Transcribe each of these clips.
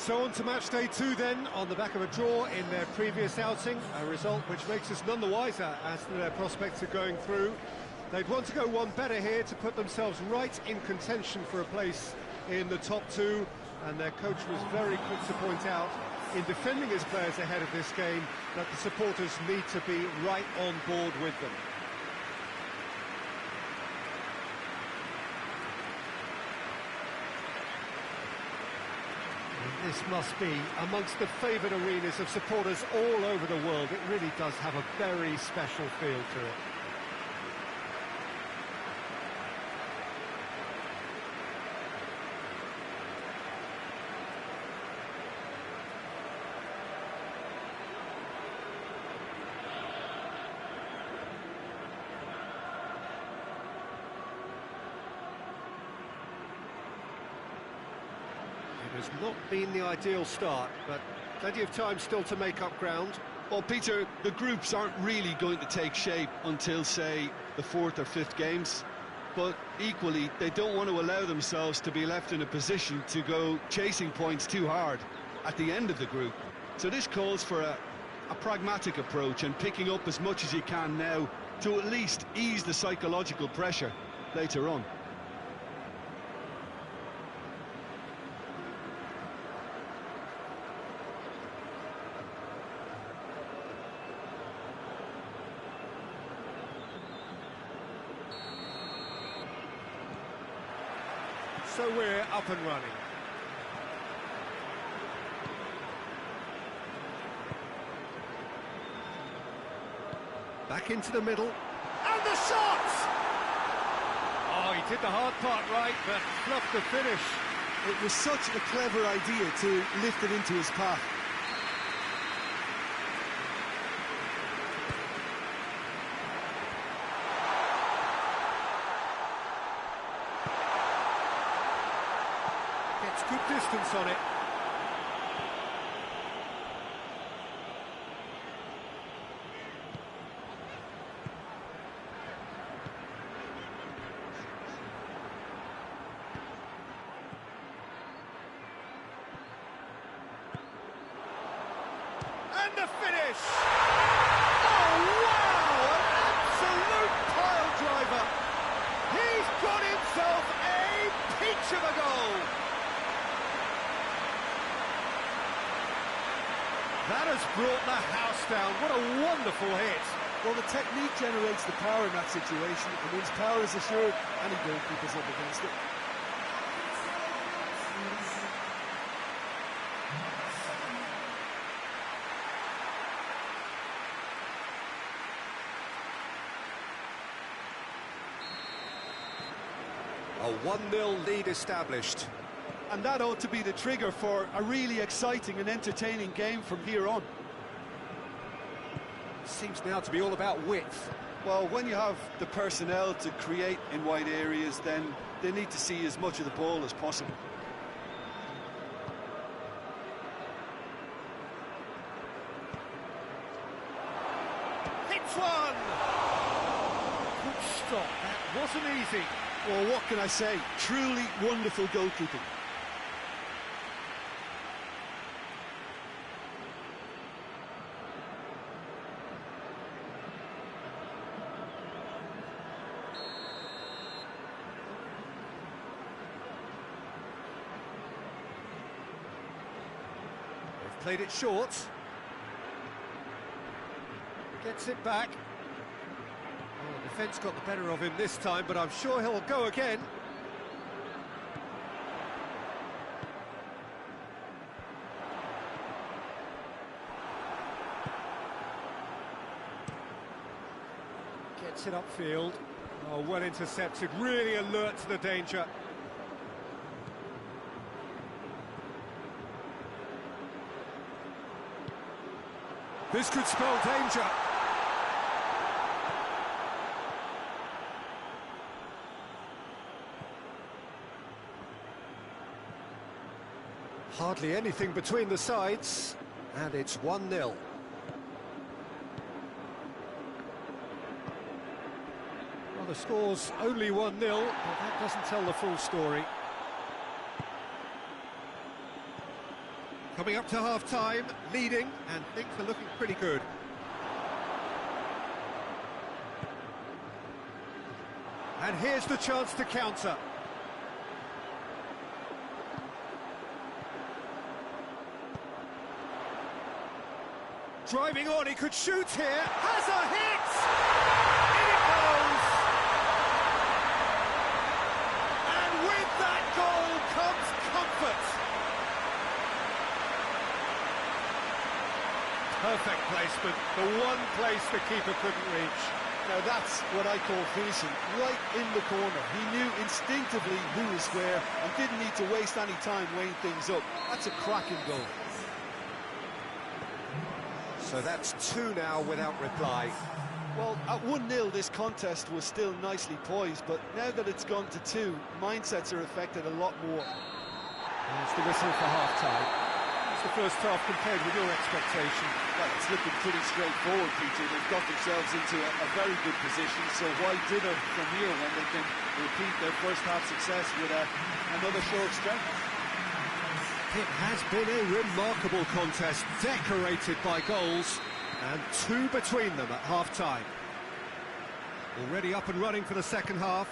So on to match day 2 then, on the back of a draw in their previous outing, a result which makes us none the wiser as to their prospects of going through. They'd want to go one better here to put themselves right in contention for a place in the top 2, and their coach was very quick to point out, in defending his players ahead of this game, that the supporters need to be right on board with them. This must be amongst the favoured arenas of supporters all over the world. It really does have a very special feel to it. Has not been the ideal start, but plenty of time still to make up ground. Well, Peter, the groups aren't really going to take shape until, say, the 4th or 5th games, but equally, they don't want to allow themselves to be left in a position to go chasing points too hard at the end of the group. So this calls for a pragmatic approach and picking up as much as you can now to at least ease the psychological pressure later on. So we're up and running. Back into the middle. And the shot! Oh, he did the hard part right, but fluffed the finish. It was such a clever idea to lift it into his path. Good distance on it. And the finish! Oh, wow! An absolute pile driver! He's got himself a peach of a goal! That has brought the house down. What a wonderful hit. Well, the technique generates the power in that situation. It means power is assured, any goalkeeper's up against it. A 1-0 lead established. And that ought to be the trigger for a really exciting and entertaining game from here on. Seems now to be all about width. Well, when you have the personnel to create in wide areas, then they need to see as much of the ball as possible. Hits one! Good stop, that wasn't easy. Well, what can I say? Truly wonderful goalkeeping. Played it short. Gets it back. Oh, the defence got the better of him this time, but I'm sure he'll go again. Gets it upfield. Oh, well intercepted, really alert to the danger. This could spell danger. Hardly anything between the sides, and it's 1-0. Well, the score's only 1-0, but that doesn't tell the full story. Coming up to half-time, leading, and things are looking pretty good. And here's the chance to counter. Driving on, he could shoot here. Has a hit! In it goes! And with that goal comes comfort. Perfect placement, the one place the keeper couldn't reach. Now that's what I call finishing, right in the corner. He knew instinctively who was where and didn't need to waste any time weighing things up. That's a cracking goal. So that's 2 now without reply. Well, at 1-0 this contest was still nicely poised, but now that it's gone to 2, mindsets are affected a lot more. There's the whistle for half-time. It's the first half compared with your expectation. Well, it's looking pretty straightforward, Peter. They've got themselves into a very good position, so why dither from here when they can repeat their first half success with another short stretch? It has been a remarkable contest, decorated by goals, and 2 between them at half-time. Already up and running for the second half.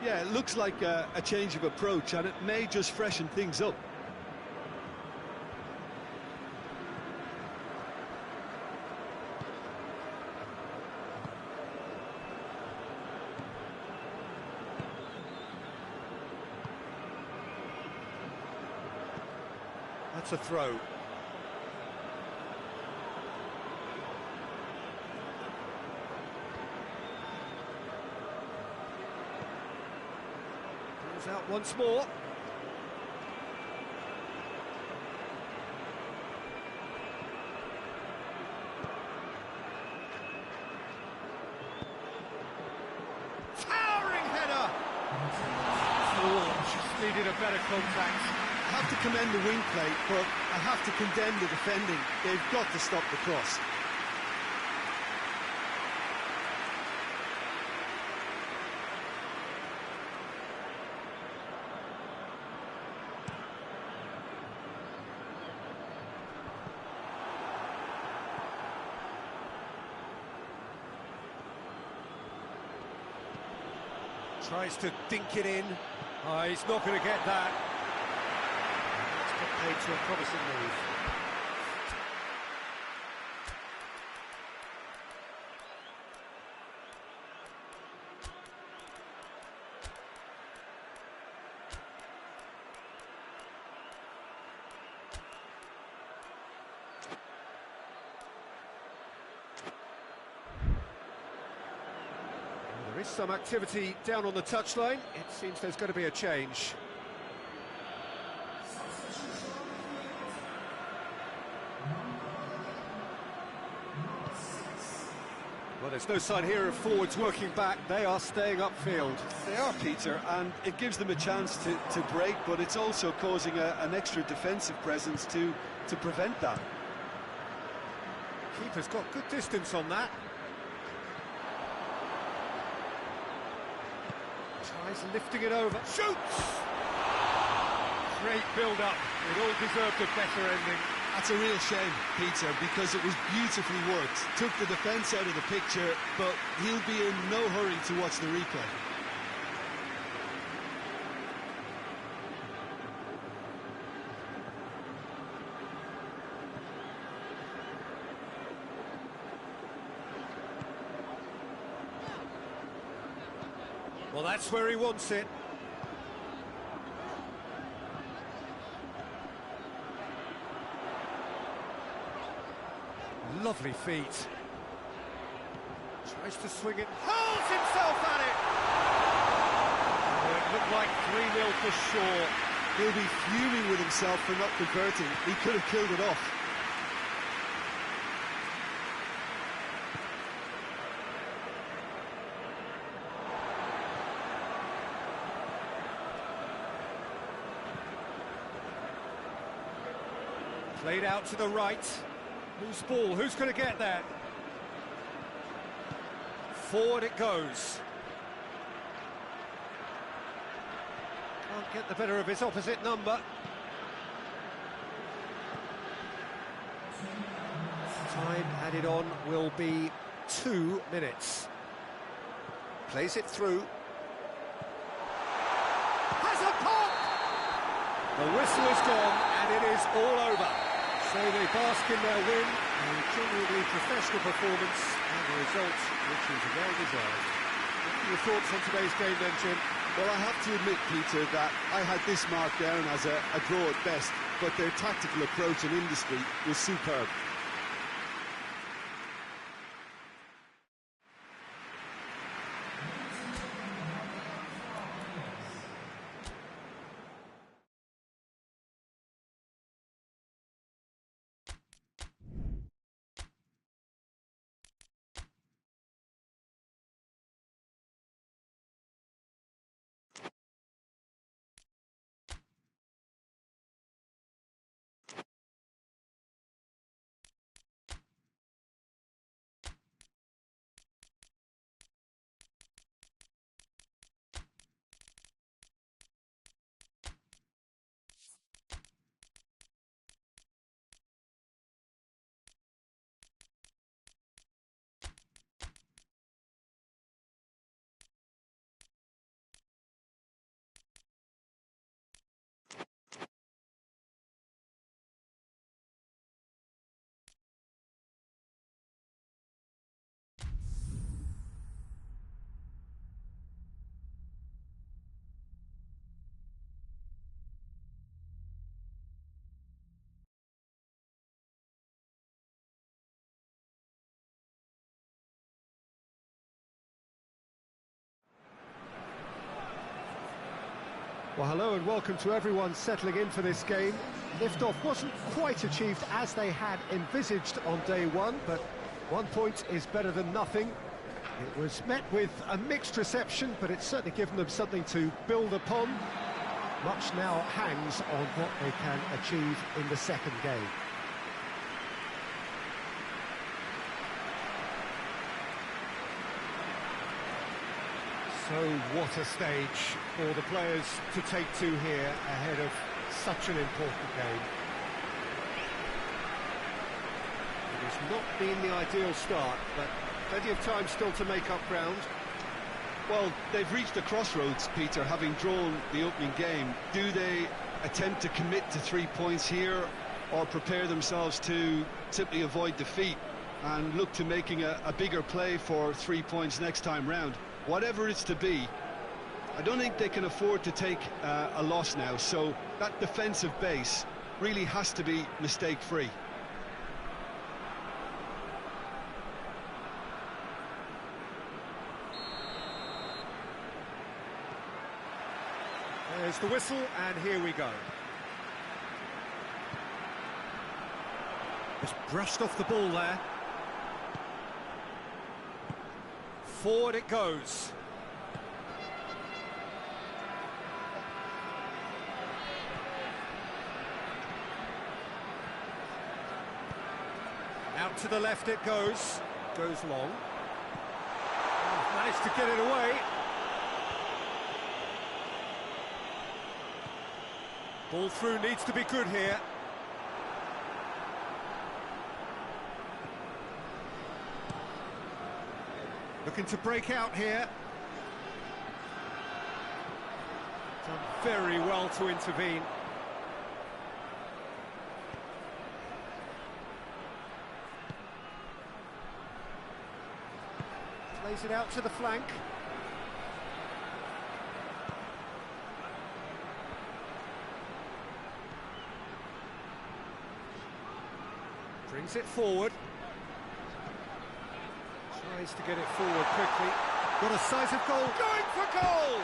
Yeah, it looks like a change of approach, and it may just freshen things up. That's a throw. Goes out once more. Towering header! Oh, just needed a better contact. I have to commend the wing play, but I have to condemn the defending. They've got to stop the cross. Tries to dink it in. Oh, he's not going to get that. Paid to a promising move. Well, there is some activity down on the touchline. It seems there's going to be a change. Well, there's no sign here of forwards working back. They are staying upfield. They are, Peter, and it gives them a chance to break, but it's also causing an extra defensive presence to prevent that. Keeper's got good distance on that. Tries lifting it over. Shoots! Great build-up. It all deserved a better ending. That's a real shame, Peter, because it was beautifully worked. Took the defence out of the picture, but he'll be in no hurry to watch the replay. Well, that's where he wants it. Lovely feet. Tries to swing it, hurls himself at it! Oh, it looked like 3-0 for sure. He'll be fuming with himself for not converting. He could have killed it off. Played out to the right. Loose ball, who's going to get there? Forward it goes. Can't get the better of his opposite number. Time added on will be 2 minutes. Plays it through. Has a pop! The whistle is gone and it is all over. So they bask in their win, a genuinely professional performance and a result which is well deserved. What are your thoughts on today's game then, Jim? Well, I have to admit, Peter, that I had this marked down as a draw at best, but their tactical approach and industry was superb. Well, hello and welcome to everyone settling in for this game. Liftoff wasn't quite achieved as they had envisaged on day one, but 1 point is better than nothing. It was met with a mixed reception, but it's certainly given them something to build upon. Much now hangs on what they can achieve in the second game. So what a stage for the players to take to here ahead of such an important game. It has not been the ideal start, but plenty of time still to make up ground. Well, they've reached a crossroads, Peter, having drawn the opening game. Do they attempt to commit to 3 points here, or prepare themselves to simply avoid defeat and look to making a bigger play for 3 points next time round? Whatever it's to be, I don't think they can afford to take a loss now, so that defensive base really has to be mistake-free. There's the whistle, and here we go. Just brushed off the ball there. Forward it goes. Out to the left it goes. Goes long. Oh, managed to get it away. Ball through needs to be good here. Looking to break out here. Done very well to intervene. Plays it out to the flank. Brings it forward. Tries to get it forward quickly. Got a sight of goal. Going for goal!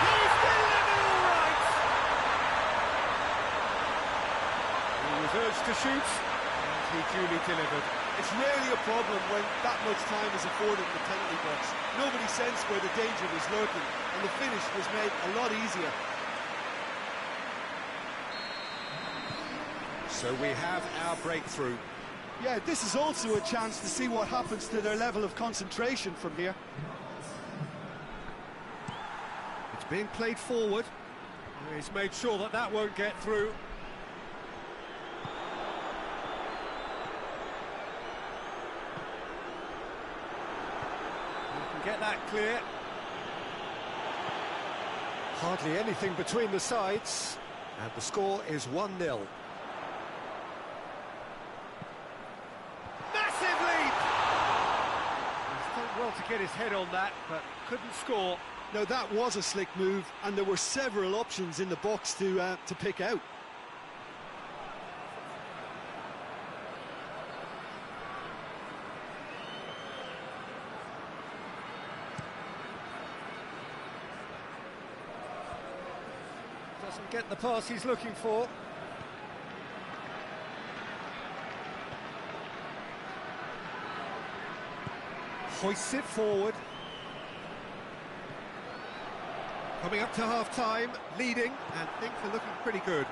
He's delivered all right! He was urged to shoot, and he duly delivered. It's rarely a problem when that much time is afforded in the penalty box. Nobody sensed where the danger was lurking, and the finish was made a lot easier. So we have our breakthrough. Yeah, this is also a chance to see what happens to their level of concentration from here. It's being played forward. He's made sure that that won't get through. He can get that clear. Hardly anything between the sides, and the score is 1-0. Massive leap! He's done well to get his head on that, but couldn't score. Now that was a slick move, and there were several options in the box to pick out. Doesn't get the pass he's looking for. Hoists it forward. Coming up to half-time, leading, and things are looking pretty good.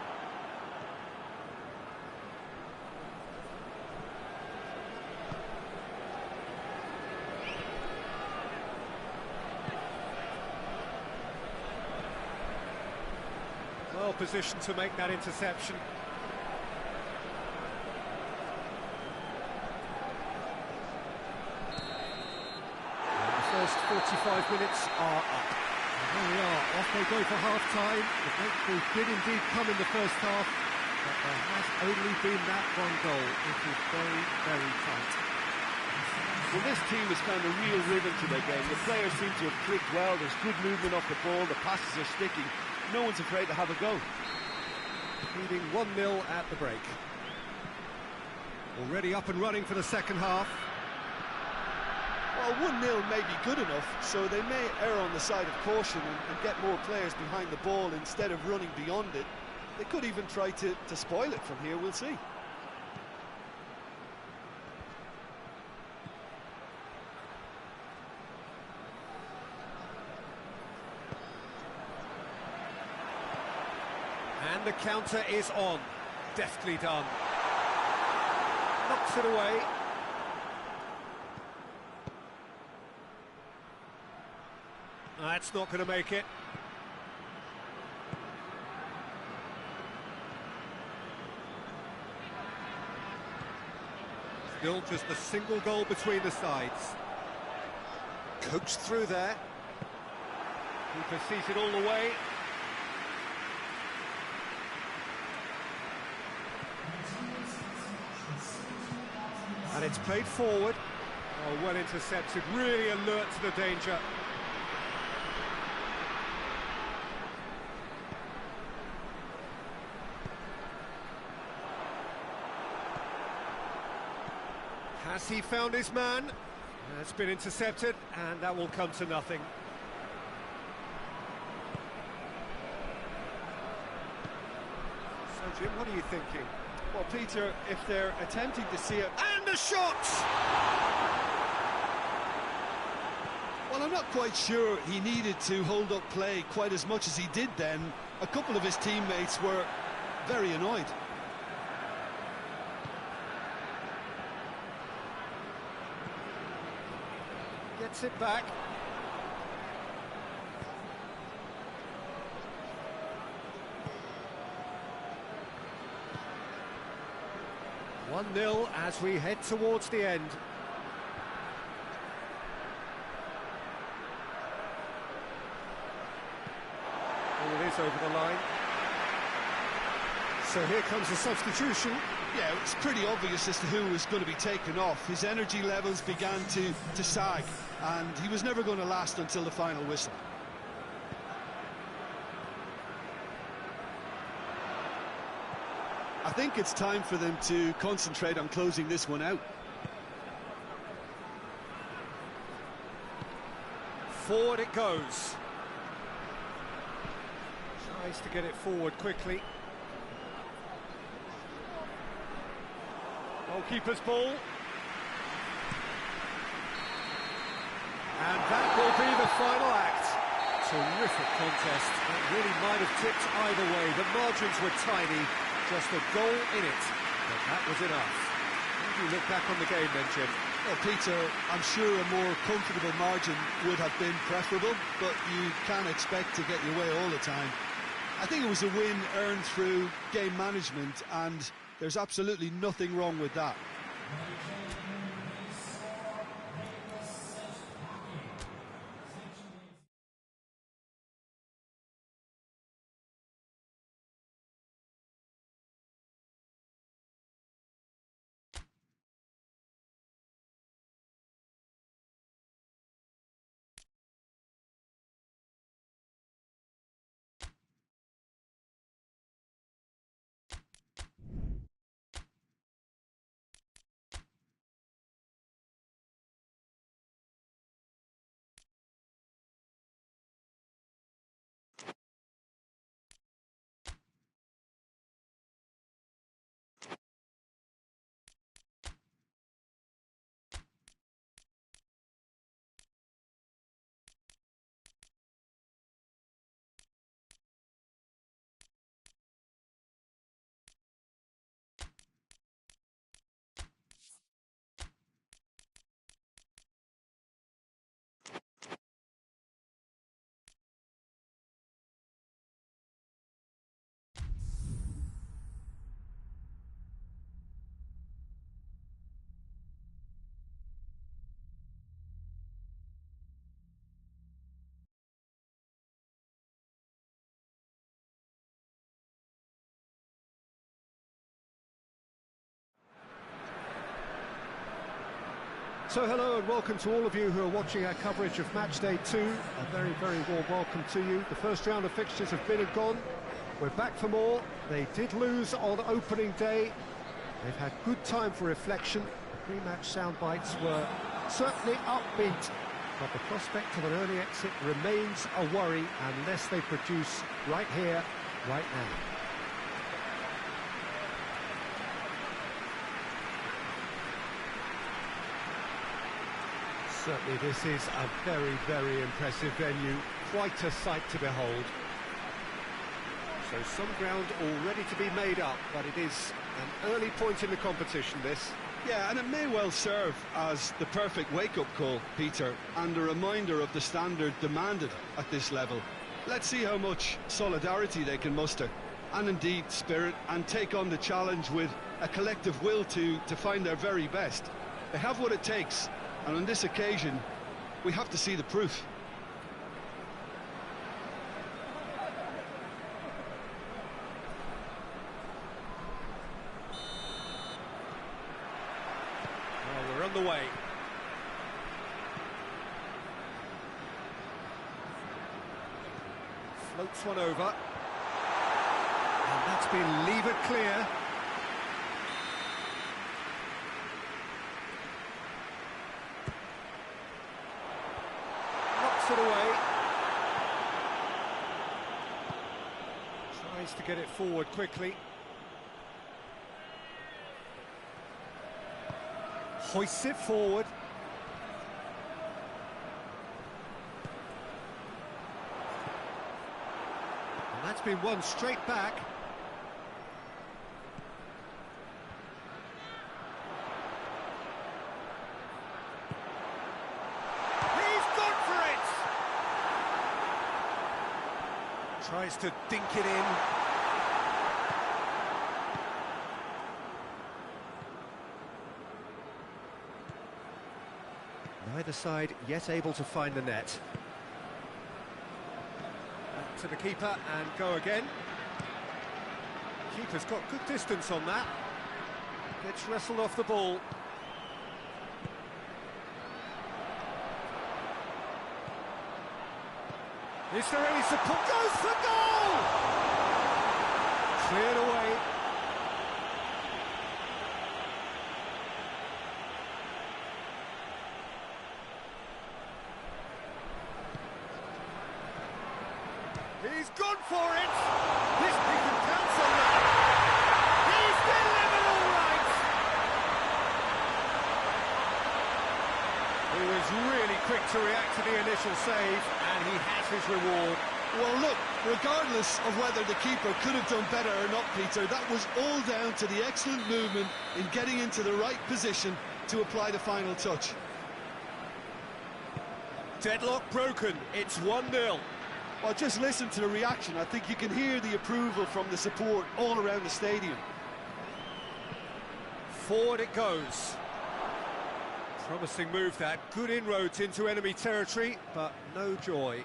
Well positioned to make that interception. And the first 45 minutes are up. And there we are, off they go for half-time. The breakthrough did indeed come in the first half, but there has only been that one goal. It is very, very tight. Well, this team has found a real rhythm to their game. The players seem to have clicked well, there's good movement off the ball, the passes are sticking. No one's afraid to have a go. Leading 1-0 at the break. Already up and running for the second half. Well, 1-0 may be good enough, so they may err on the side of caution and get more players behind the ball instead of running beyond it. They could even try to spoil it from here, we'll see. And the counter is on. Deftly done. Knocks it away. That's not going to make it. Still just a single goal between the sides. Coached through there. Keeper sees it all the way. And it's played forward. Oh, well intercepted, really alert to the danger. Has he found his man? It's been intercepted, and that will come to nothing. So, Jim, what are you thinking? Well, Peter, if they're attempting to see it... And a shot! Well, I'm not quite sure he needed to hold up play quite as much as he did then. A couple of his teammates were very annoyed. Gets it back. One 1-0 as we head towards the end. Oh, it is over the line. So here comes the substitution. Yeah, it's pretty obvious as to who was going to be taken off. His energy levels began to sag, and he was never going to last until the final whistle. I think it's time for them to concentrate on closing this one out. Forward it goes. Tries to get it forward quickly. Goalkeeper's ball. And that will be the final act. Terrific contest. It really might have tipped either way. The margins were tiny. Just a goal in it, but that was enough. do you look back on the game then, Jim? Well, Peter, I'm sure a more comfortable margin would have been preferable, but you can't expect to get your way all the time. I think it was a win earned through game management, and there's absolutely nothing wrong with that. So hello and welcome to all of you who are watching our coverage of match day 2. A very, very warm welcome to you. The first round of fixtures have been and gone. We're back for more. They did lose on opening day. They've had good time for reflection. The pre-match sound bites were certainly upbeat, but the prospect of an early exit remains a worry unless they produce right here, right now. Certainly this is a very, very impressive venue, quite a sight to behold. So some ground already to be made up, but it is an early point in the competition, this. Yeah, and it may well serve as the perfect wake-up call, Peter, and a reminder of the standard demanded at this level. Let's see how much solidarity they can muster, and indeed spirit, and take on the challenge with a collective will to find their very best. They have what it takes. And on this occasion, we have to see the proof. Well, we're on the way. Floats one over. And that's been levered clear. It away. Tries to get it forward quickly. Hoists it forward. And that's been won straight back. Tries to dink it in. Neither side yet able to find the net. Back to the keeper and go again. Keeper's got good distance on that. Gets wrestled off the ball. Is there any support? Goes for goal! Cleared away. He's gone for it! He can pounce on that! He's delivered all right! He was really quick to react to the initial save, and he has his reward. Well, look, regardless of whether the keeper could have done better or not, Peter, that was all down to the excellent movement in getting into the right position to apply the final touch. Deadlock broken, it's 1-0. Well, just listen to the reaction. I think you can hear the approval from the support all around the stadium. Forward it goes. Promising move that, good inroads into enemy territory, but no joy.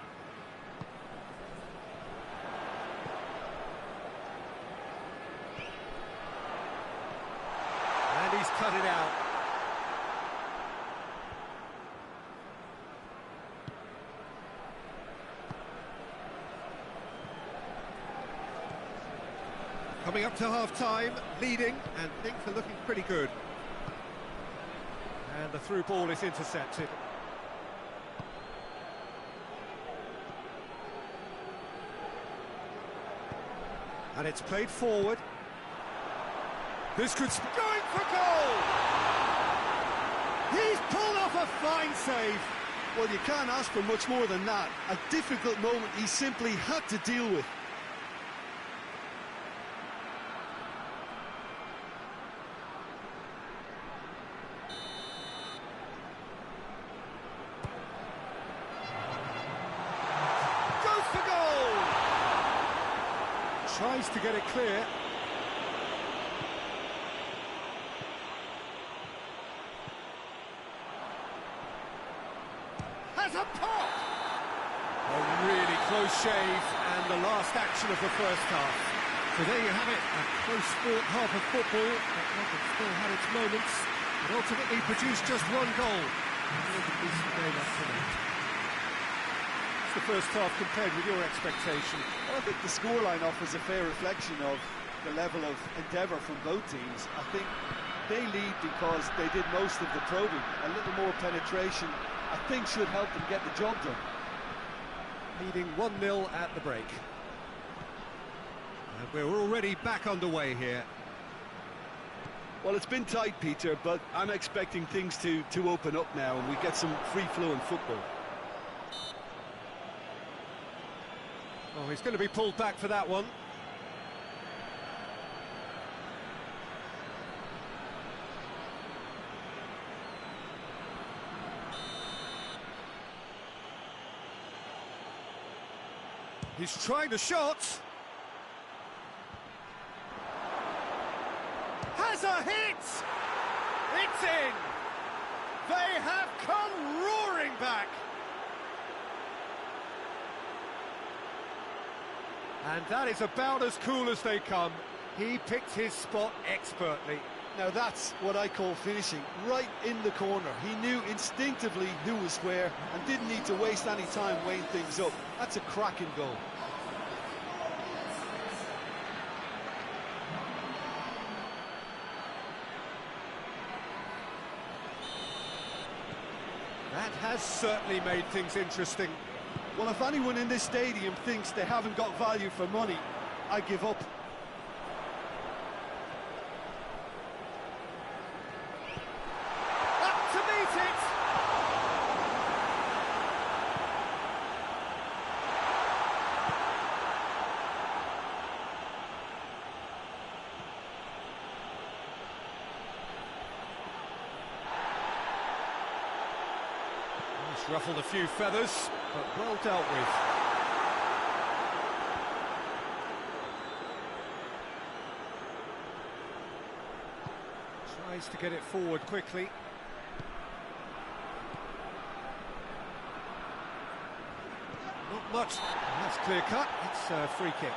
And he's cut it out. Coming up to half-time, leading, and things are looking pretty good. And the through ball is intercepted. And it's played forward. This could... going for goal! He's pulled off a fine save. Well, you can't ask for much more than that. A difficult moment he simply had to deal with. Tries to get it clear. Has a pop! A really close shave, and the last action of the first half. So there you have it, a close sport half of football, but one that still had its moments, and ultimately produced just one goal. The first half compared with your expectation? Well, I think the scoreline offers a fair reflection of the level of endeavour from both teams. I think they lead because they did most of the probing. A little more penetration, I think, should help them get the job done. Leading 1-0 at the break. And we're already back underway here. Well, it's been tight, Peter, but I'm expecting things to open up now and we get some free-flowing football. Oh, he's going to be pulled back for that one. He's trying the shot. Has a hit! It's in! They have come roaring back! And that is about as cool as they come. He picked his spot expertly. Now that's what I call finishing, right in the corner. He knew instinctively who was where and didn't need to waste any time weighing things up. That's a cracking goal. That has certainly made things interesting. Well, if anyone in this stadium thinks they haven't got value for money, I give up. Up to meet it! He's ruffled a few feathers, but well dealt with. Tries to get it forward quickly. Not much. That's clear cut. It's a free kick.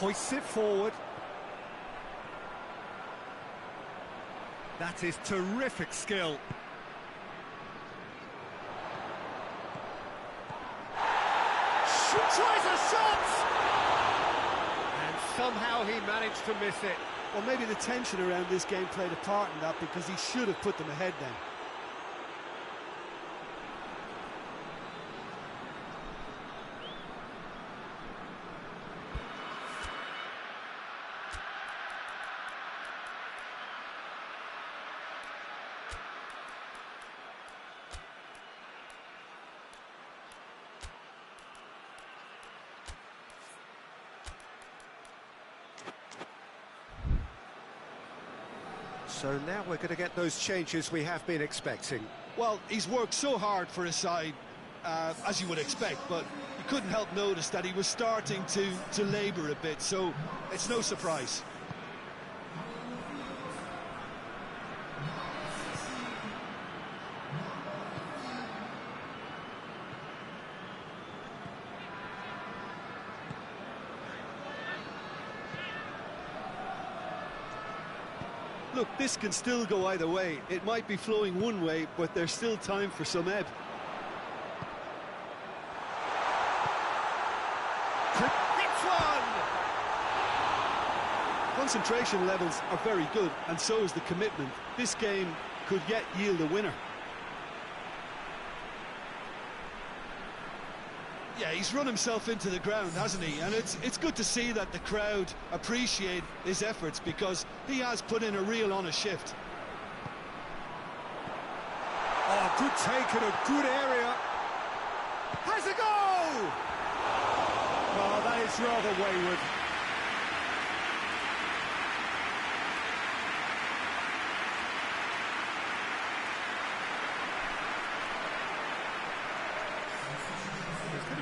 Hoists it forward. That is terrific skill. Tries a shot! And somehow he managed to miss it. Well, maybe the tension around this game played a part in that, because he should have put them ahead then. So now we're going to get those changes we have been expecting. Well, he's worked so hard for his side, as you would expect, but you couldn't help notice that he was starting to labour a bit, so it's no surprise. Look, this can still go either way. It might be flowing one way, but there's still time for some ebb. It's one! Concentration levels are very good, and so is the commitment. This game could yet yield a winner. Yeah, he's run himself into the ground, hasn't he? And it's good to see that the crowd appreciate his efforts, because he has put in a real honest shift. Oh, good take in a good area. Has a goal! Oh, that is rather wayward.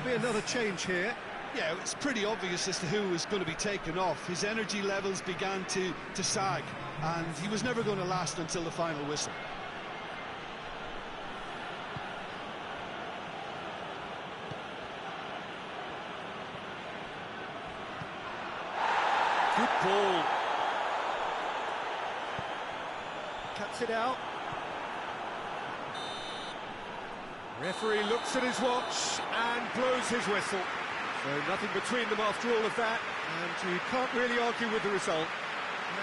Be another change here. Yeah, it's pretty obvious as to who was going to be taken off. His energy levels began to sag, and he was never going to last until the final whistle. Good ball. Cuts it out. Referee looks at his watch and blows his whistle. So nothing between them after all of that, and you can't really argue with the result.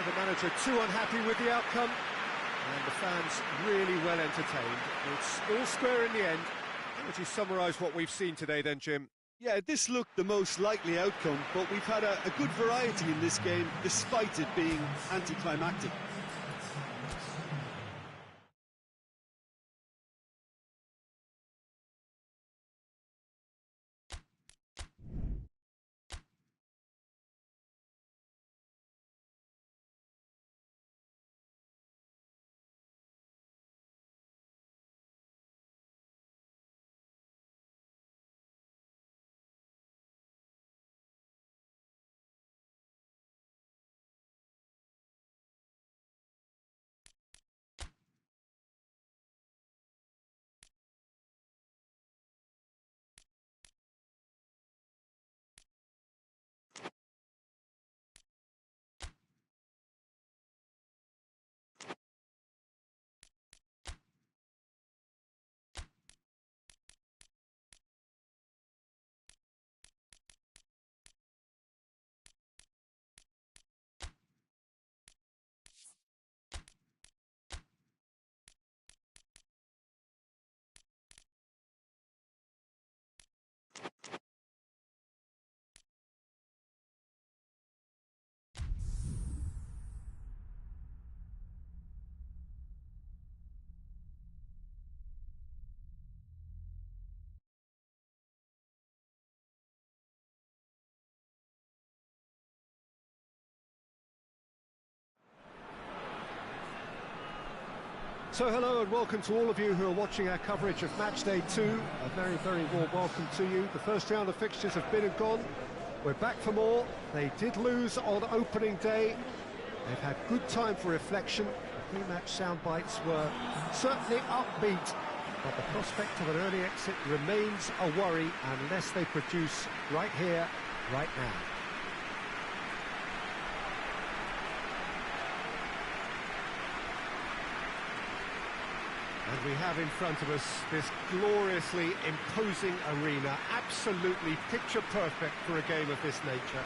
The manager too unhappy with the outcome, and the fans really well entertained. It's all square in the end. How would you summarise what we've seen today then, Jim? Yeah, this looked the most likely outcome, but we've had a good variety in this game, despite it being anticlimactic. So hello and welcome to all of you who are watching our coverage of match day 2. A very, very warm welcome to you. The first round of fixtures have been and gone. We're back for more. They did lose on opening day. They've had good time for reflection. The pre-match sound bites were certainly upbeat, but the prospect of an early exit remains a worry unless they produce right here, right now. And we have in front of us this gloriously imposing arena, absolutely picture perfect for a game of this nature.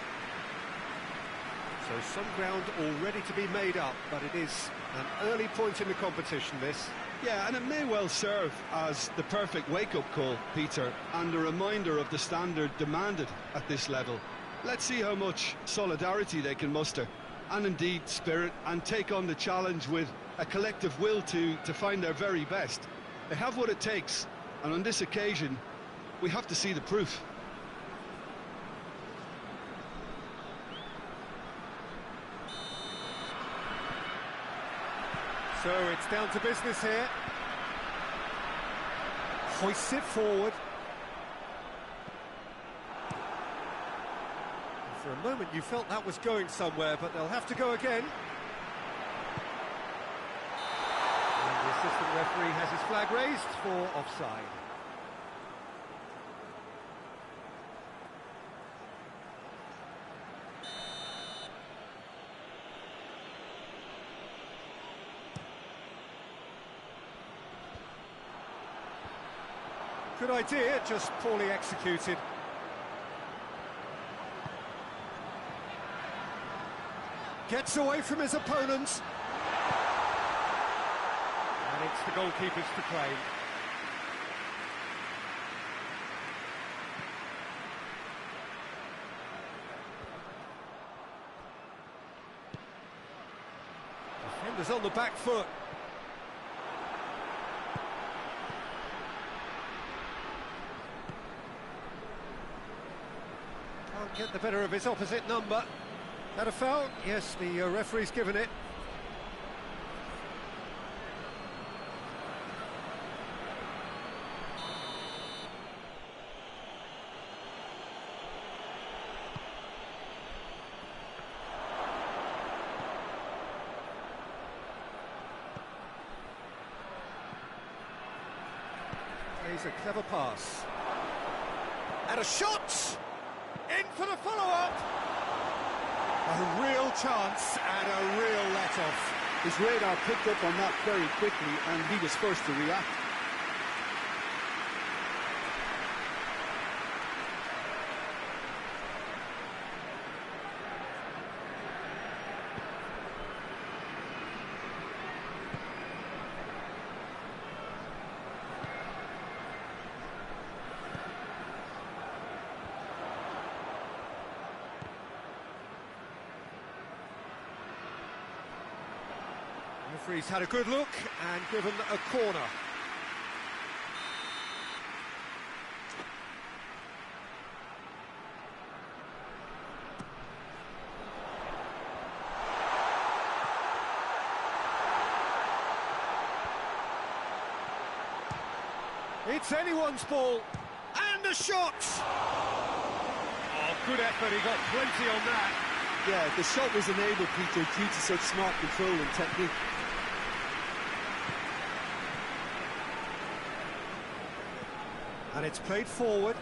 So some ground already to be made up, but it is an early point in the competition, this. Yeah, and it may well serve as the perfect wake-up call, Peter, and a reminder of the standard demanded at this level. Let's see how much solidarity they can muster, and indeed spirit, and take on the challenge with a collective will to find their very best. They have what it takes, and on this occasion, we have to see the proof. So it's down to business here. Hoists it forward. For a moment you felt that was going somewhere, but they'll have to go again. And the assistant referee has his flag raised for offside. Good idea, just poorly executed. Gets away from his opponents. And it's the goalkeepers to claim. Defenders on the back foot. Can't get the better of his opposite number. That a foul? Yes, the referee's given it. Plays a clever pass. And a shot! In for the follow-up! A real chance and a real let-off. His radar picked up on that very quickly, and he was first to react. Referee's had a good look and given a corner. It's anyone's ball, and a shot! Oh, good effort, he got plenty on that. Yeah, the shot was enabled, Peter, due to such smart control and technique. And it's played forward.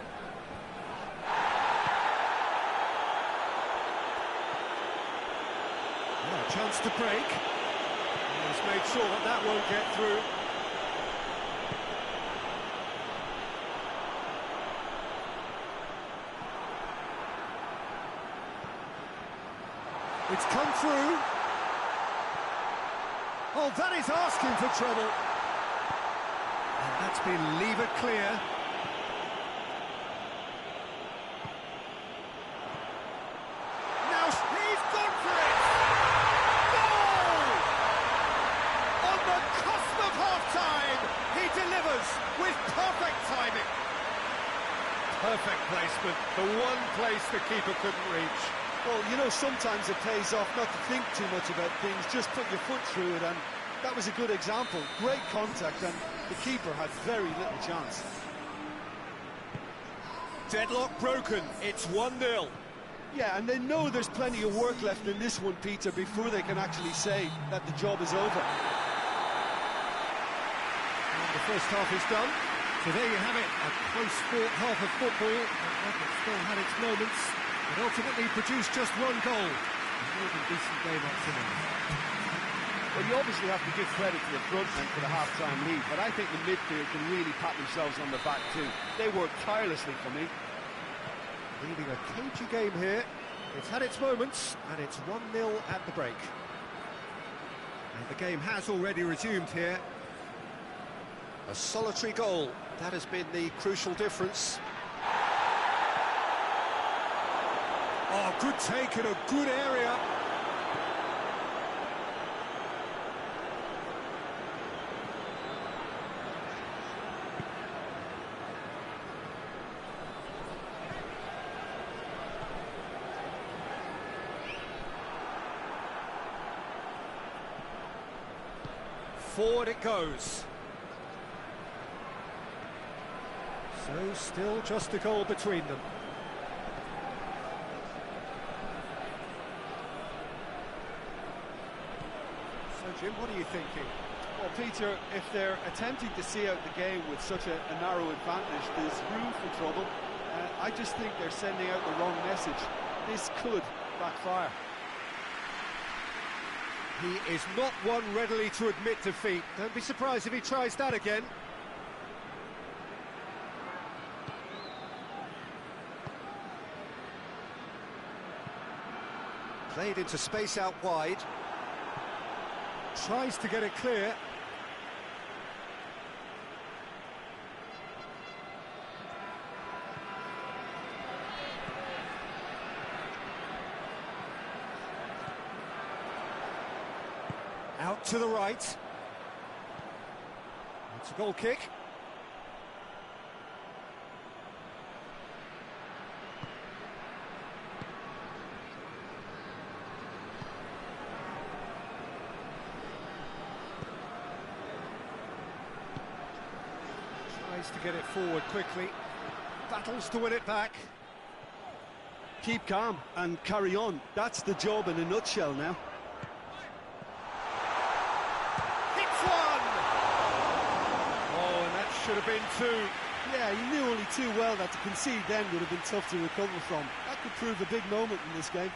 Oh, a chance to break. And he's made sure that that won't get through. It's come through. Oh, that is asking for trouble. And that's been levered clear. Now he's gone for it! Goal! On the cusp of half-time, he delivers with perfect timing. Perfect placement, the one place the keeper couldn't reach. Well, you know, sometimes it pays off not to think too much about things, just put your foot through it, and that was a good example. Great contact, and the keeper had very little chance. Deadlock broken, it's 1-0. Yeah, and they know there's plenty of work left in this one, Peter, before they can actually say that the job is over. And the first half is done. So there you have it, a close-fought half of football, but it still had its moments. It ultimately produced just one goal. A more than decent game up to now. Well, you obviously have to give credit to the front men for the half-time lead, but I think the midfield can really pat themselves on the back too. They worked tirelessly for me. Leading a cagey game here. It's had its moments, and it's 1-0 at the break. And the game has already resumed here. A solitary goal, that has been the crucial difference. Oh, good take in a good area. Forward it goes. So still just a goal between them. So Jim, what are you thinking? Well, Peter, if they're attempting to see out the game with such a narrow advantage, there's room for trouble. I just think they're sending out the wrong message. This could backfire. He is not one readily to admit defeat. Don't be surprised if he tries that again. Played into space out wide. Tries to get it clear. Out to the right. It's a goal kick. Tries to get it forward quickly. Battles to win it back. Keep calm and carry on. That's the job in a nutshell now. Should have been two. Yeah, you knew only too well that to concede then would have been tough to recover from. That could prove a big moment in this game.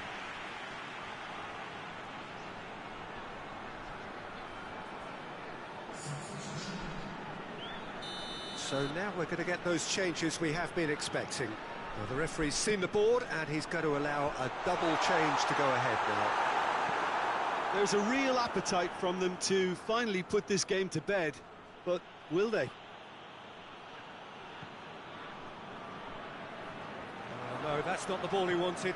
So now we're going to get those changes we have been expecting. Well, the referee's seen the board and he's going to allow a double change to go ahead now. There's a real appetite from them to finally put this game to bed, but will they? No, that's not the ball he wanted.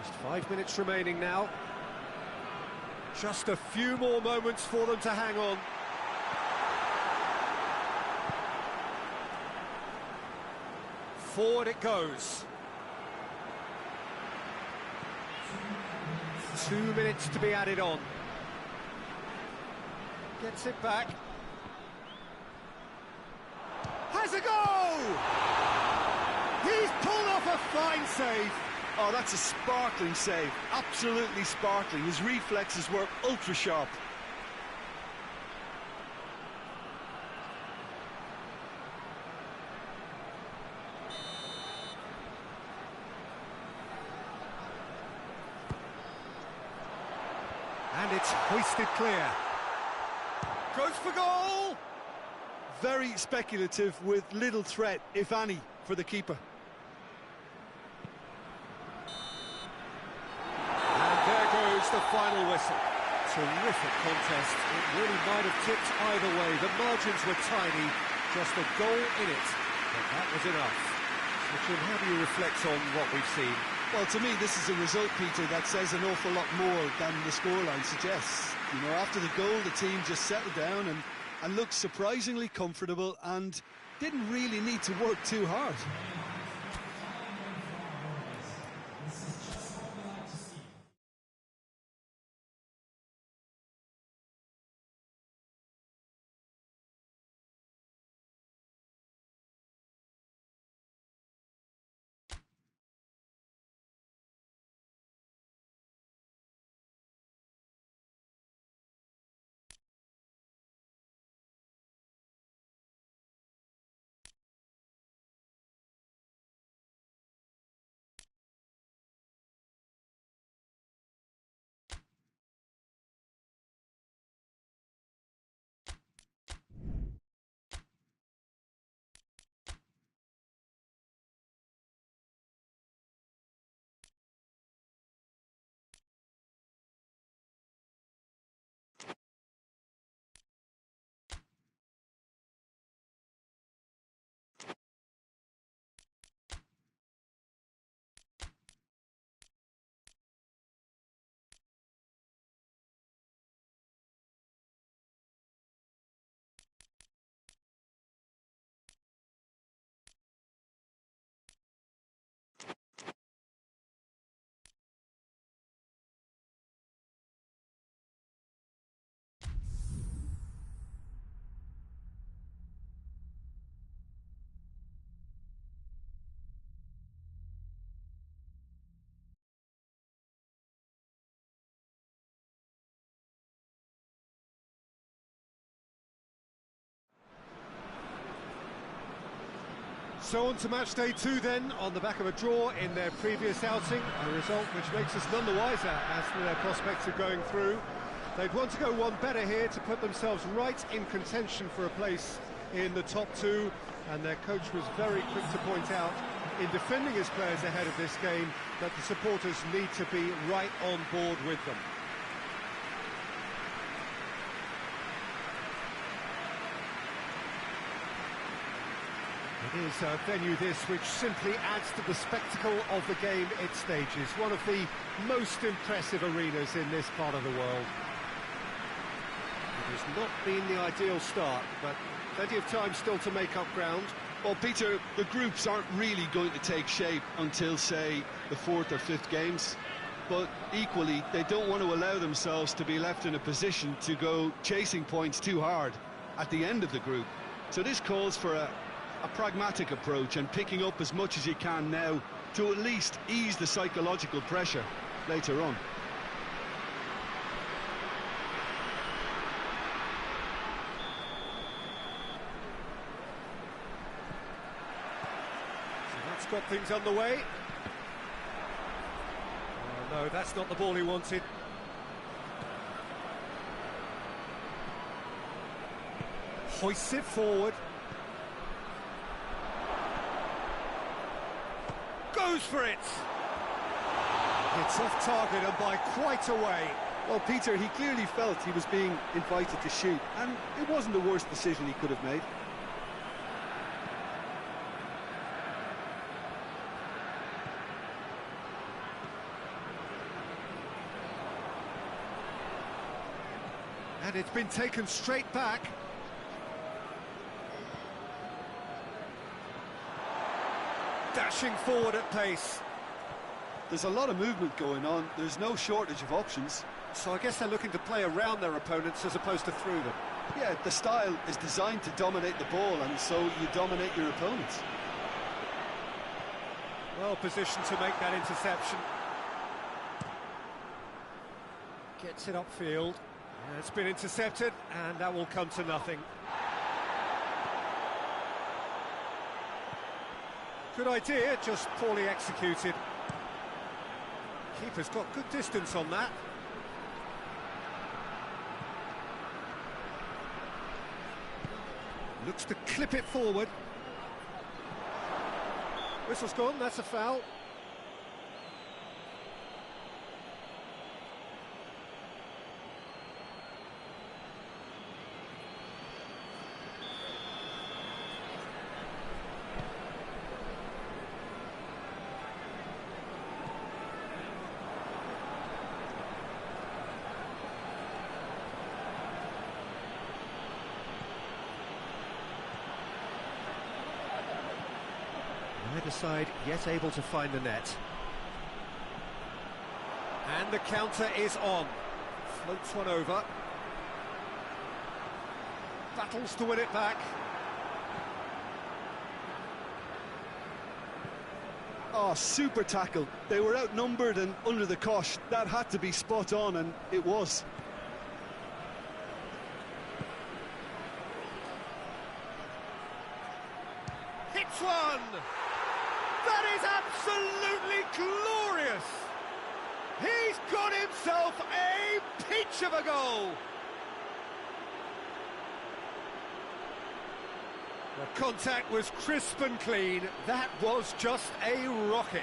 Just 5 minutes remaining now. Just a few more moments for them to hang on. Forward it goes. 2 minutes to be added on. Gets it back. Has a go! He's pulled off a fine save. Oh, that's a sparkling save. Absolutely sparkling. His reflexes were ultra sharp. And it's hoisted clear. Goes for goal! Very speculative with little threat, if any, for the keeper. And there goes the final whistle. Terrific contest. It really might have tipped either way. The margins were tiny, just a goal in it, but that was enough. So, Jim, how do you reflect on what we've seen? Well, to me, this is a result, Peter, that says an awful lot more than the scoreline suggests. You know, after the goal, the team just settled down and looked surprisingly comfortable and didn't really need to work too hard. So on to match day 2 then, on the back of a draw in their previous outing, a result which makes us none the wiser as to their prospects of going through. They'd want to go one better here to put themselves right in contention for a place in the top 2, and their coach was very quick to point out in defending his players ahead of this game that the supporters need to be right on board with them. It is a venue this which simply adds to the spectacle of the game it stages. One of the most impressive arenas in this part of the world. It has not been the ideal start, but plenty of time still to make up ground. Well, Peter, the groups aren't really going to take shape until, say, the 4th or 5th games. But equally, they don't want to allow themselves to be left in a position to go chasing points too hard at the end of the group. So this calls for a pragmatic approach and picking up as much as you can now to at least ease the psychological pressure later on. So that's got things underway. Oh, no, that's not the ball he wanted. Hoists it forward. Goes for it! It's off target and by quite a way. Well, Peter, he clearly felt he was being invited to shoot, and it wasn't the worst decision he could have made. And it's been taken straight back. Dashing forward at pace. There's a lot of movement going on. There's no shortage of options. So I guess they're looking to play around their opponents as opposed to through them. Yeah, the style is designed to dominate the ball, and so you dominate your opponents. Well positioned to make that interception. Gets it upfield. It's been intercepted, and that will come to nothing. Good idea, just poorly executed. Keeper's got good distance on that. Looks to clip it forward. Whistle's gone, that's a foul. Neither side yet able to find the net. And the counter is on. Floats one over. Battles to win it back. Oh, super tackle. They were outnumbered and under the cosh. That had to be spot on, and it was. Hits one! That is absolutely glorious! He's got himself a peach of a goal! The contact was crisp and clean. That was just a rocket.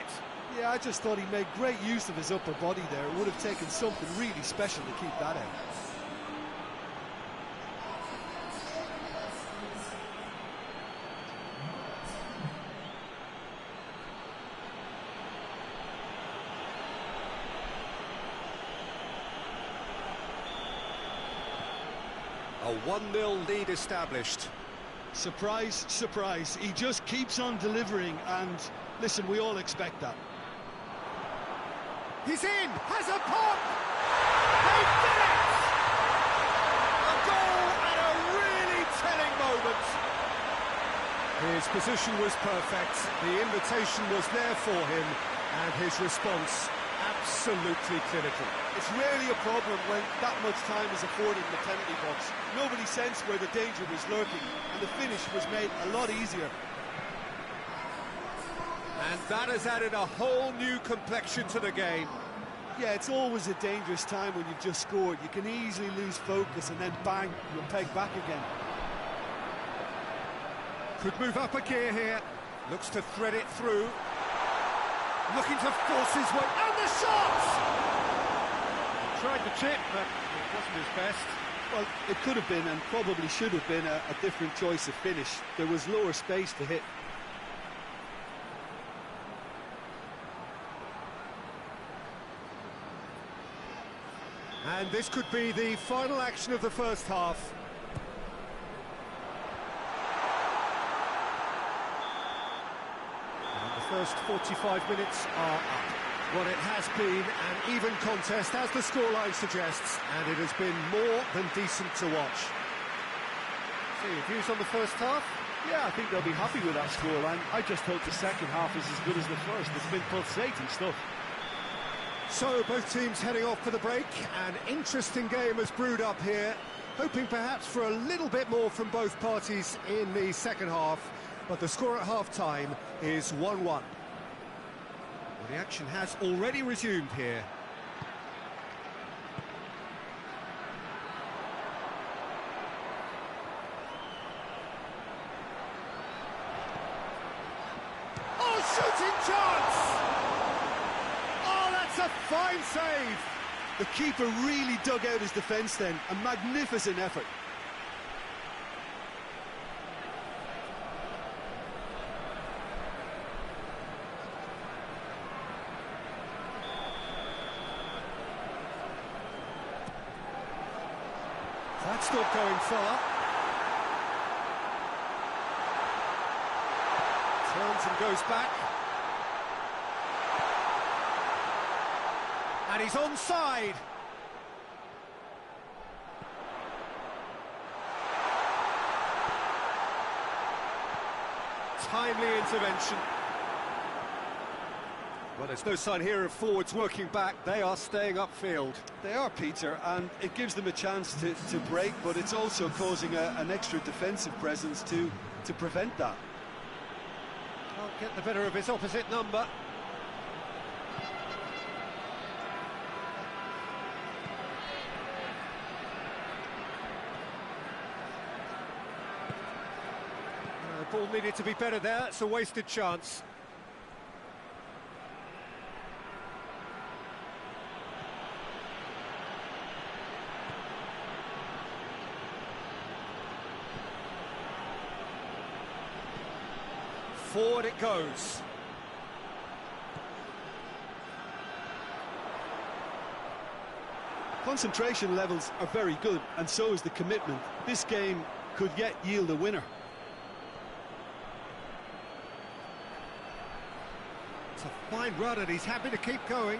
Yeah, I just thought he made great use of his upper body there. It would have taken something really special to keep that out. A 1-0 lead established. Surprise, surprise. He just keeps on delivering, and listen, we all expect that. He's in, has a pop! They did it! A goal at a really telling moment. His position was perfect, the invitation was there for him, and his response absolutely clinical. It's rarely a problem when that much time is afforded in the penalty box. Nobody sensed where the danger was lurking, and the finish was made a lot easier. And that has added a whole new complexion to the game. Yeah, it's always a dangerous time when you've just scored. You can easily lose focus and then bang, you're pegged back again. Could move up a gear here. Looks to thread it through. Looking to force his way. And the shot! Tried the chip, but it wasn't his best. Well, it could have been and probably should have been a different choice of finish. There was lower space to hit. And this could be the final action of the first half. And the first 45 minutes are up. Well, it has been an even contest, as the scoreline suggests, and it has been more than decent to watch. So, your views on the first half? Yeah, I think they'll be happy with that scoreline. I just hope the second half is as good as the first. It's been pulsating stuff. So, both teams heading off for the break. An interesting game has brewed up here, hoping perhaps for a little bit more from both parties in the second half, but the score at half-time is 1-1. Well, the action has already resumed here. Oh, shooting chance! Oh, that's a fine save! The keeper really dug out his defence then. A magnificent effort. That's not going far. Turns and goes back. And he's onside. Timely intervention. Well, there's no sign here of forwards working back. They are staying upfield. They are, Peter, and it gives them a chance to break, but it's also causing an extra defensive presence to prevent that. Can't get the better of his opposite number. The ball needed to be better there. It's a wasted chance. Forward it goes. Concentration levels are very good, and so is the commitment. This game could yet yield a winner. It's a fine run, and he's happy to keep going.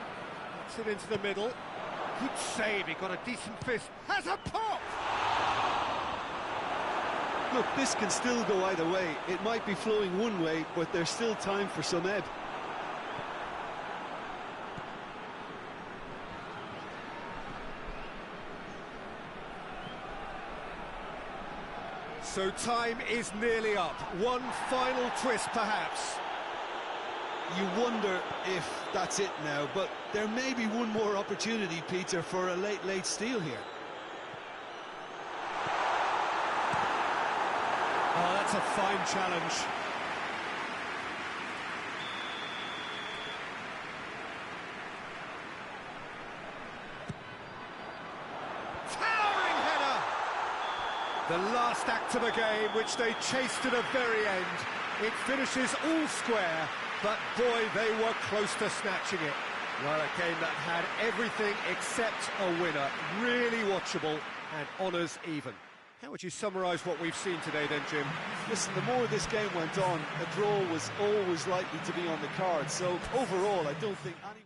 Gets it into the middle. Good save, he got a decent fist. Has a pop! Look, this can still go either way. It might be flowing one way, but there's still time for some ebb. So time is nearly up. One final twist, perhaps. You wonder if that's it now, but there may be one more opportunity, Peter, for a late steal here. Oh, that's a fine challenge. Towering header! The last act of the game, which they chased to the very end. It finishes all square, but boy, they were close to snatching it. Well, a game that had everything except a winner. Really watchable and honours even. How would you summarise what we've seen today then, Jim? Listen, the more this game went on, a draw was always likely to be on the card. So overall, I don't think any...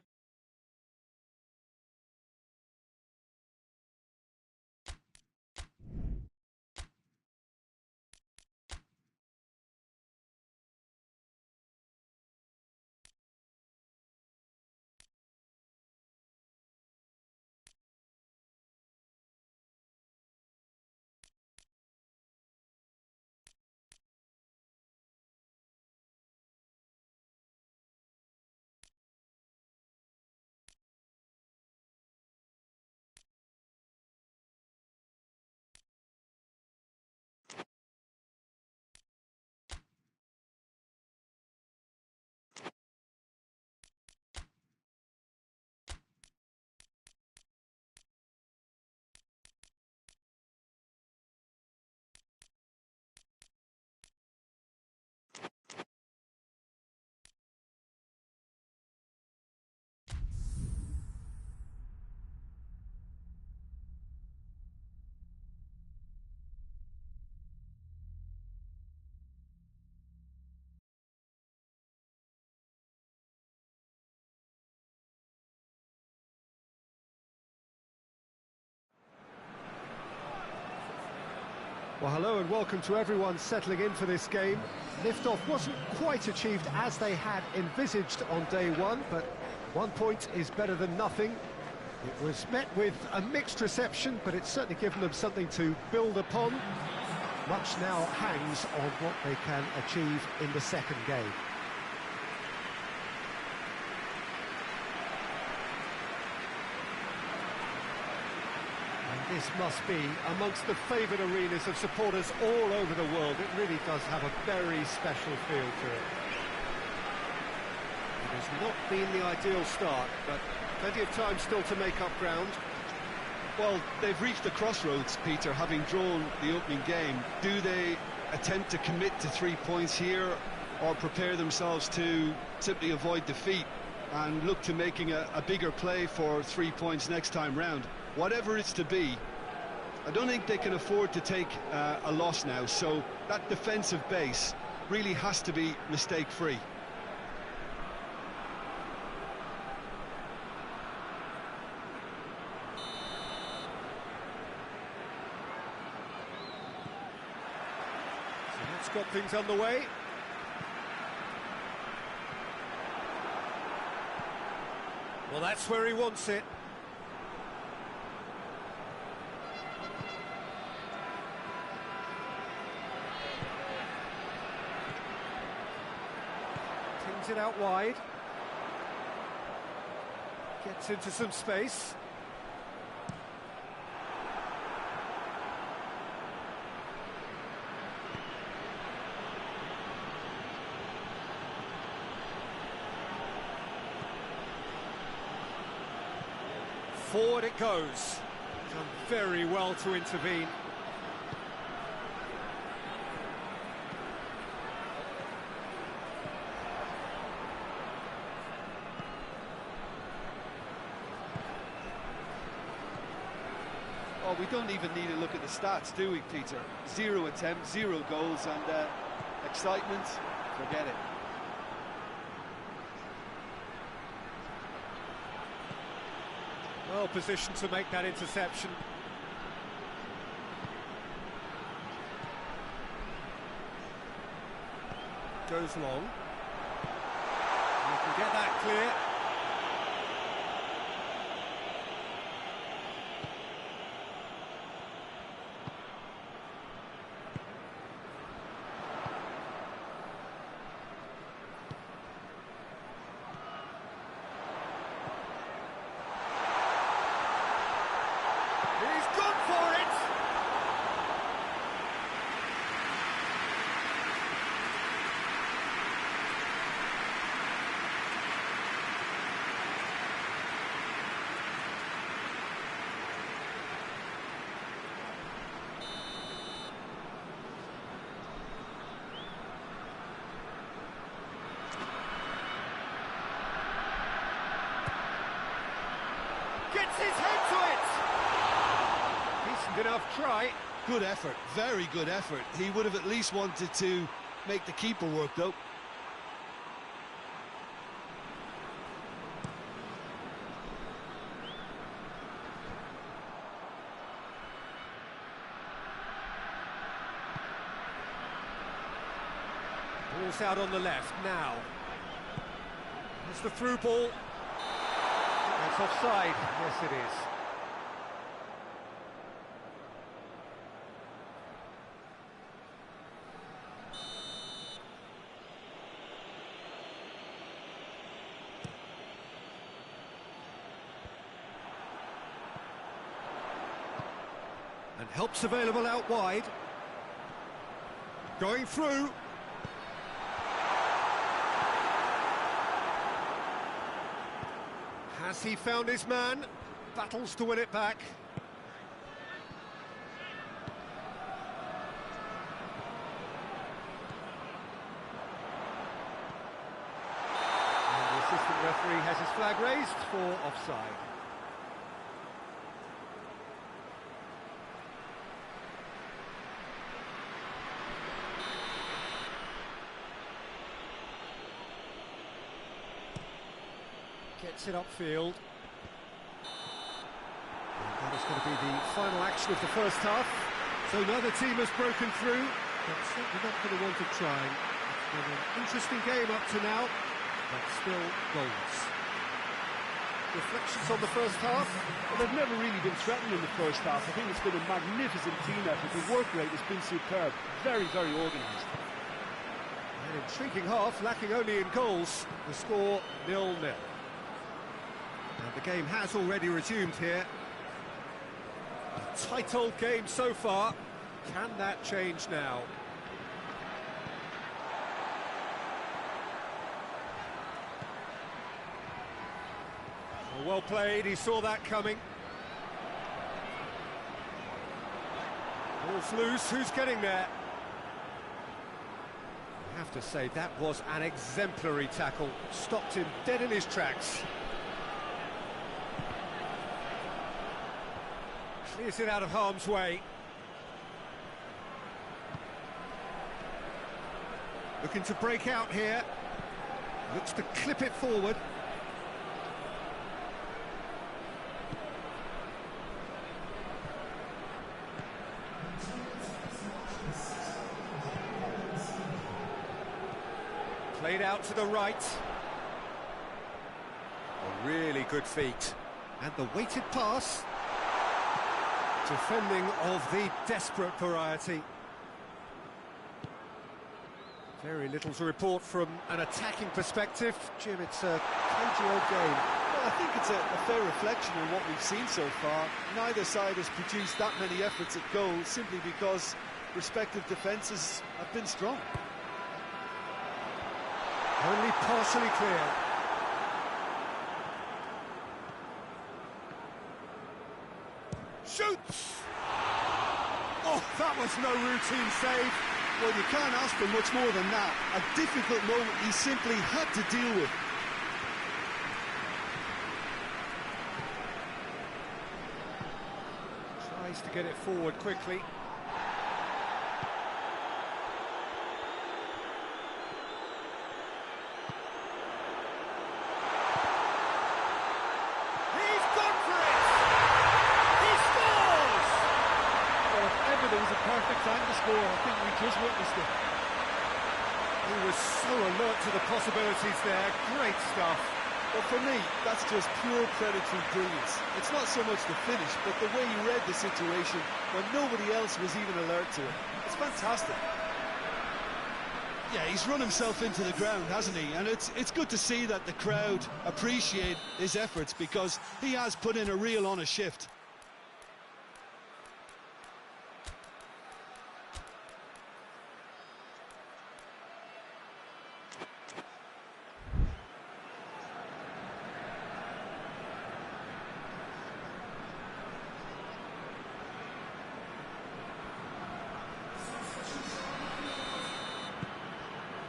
Well, hello and welcome to everyone settling in for this game. Liftoff wasn't quite achieved as they had envisaged on day one, but 1 point is better than nothing. It was met with a mixed reception, but it's certainly given them something to build upon. Much now hangs on what they can achieve in the second game. This must be amongst the favoured arenas of supporters all over the world. It really does have a very special feel to it. It has not been the ideal start, but plenty of time still to make up ground. Well, they've reached the crossroads, Peter, having drawn the opening game. Do they attempt to commit to 3 points here, or prepare themselves to simply avoid defeat and look to making a bigger play for 3 points next time round? Whatever it's to be, I don't think they can afford to take a loss now, so that defensive base really has to be mistake-free. So that's got things underway. Well, that's where he wants it. It out wide, gets into some space. Forward it goes. Done very well to intervene. Oh, we don't even need to look at the stats, do we, Peter? 0 attempts, 0 goals, and excitement, forget it. Well positioned to make that interception. Goes long. You can get that clear. He's gone for it! Gets his head to it! Decent enough try. Good effort, very good effort. He would have at least wanted to make the keeper work, though. Ball's out on the left now. It's the through ball. That's offside. Yes, it is. And help's available out wide. Going through. Has he found his man? Battles to win it back. And the assistant referee has his flag raised for offside. Gets it upfield. And that is going to be the final action of the first half. So neither team has broken through, but certainly not going to want to try. It's been an interesting game up to now, but still goals. Reflections on the first half? Well, they've never really been threatened in the first half. I think it's been a magnificent team effort. The work rate has been superb. Very, very organised. An intriguing half, lacking only in goals. The score 0-0. And the game has already resumed here. A tight old game so far. Can that change now? Well played, he saw that coming. Ball's loose, who's getting there? I have to say, that was an exemplary tackle. Stopped him dead in his tracks. Clears it out of harm's way. Looking to break out here. Looks to clip it forward. Played out to the right. A really good feat. And the weighted pass. Defending of the desperate variety. Very little to report from an attacking perspective. Jim, it's a cagey old game. Well, I think it's a fair reflection on what we've seen so far. Neither side has produced that many efforts at goal simply because respective defences have been strong. Only partially clear. Shoots! Oh, that was no routine save. Well, you can't ask for much more than that. A difficult moment he simply had to deal with. Tries to get it forward quickly. Perfect time to score. I think we just witnessed it. He was so alert to the possibilities there. Great stuff. Well, for me, that's just pure predatory brilliance. It's not so much the finish, but the way he read the situation when nobody else was even alert to it. It's fantastic. Yeah, he's run himself into the ground, hasn't he? And it's good to see that the crowd appreciate his efforts, because he has put in a real honest shift.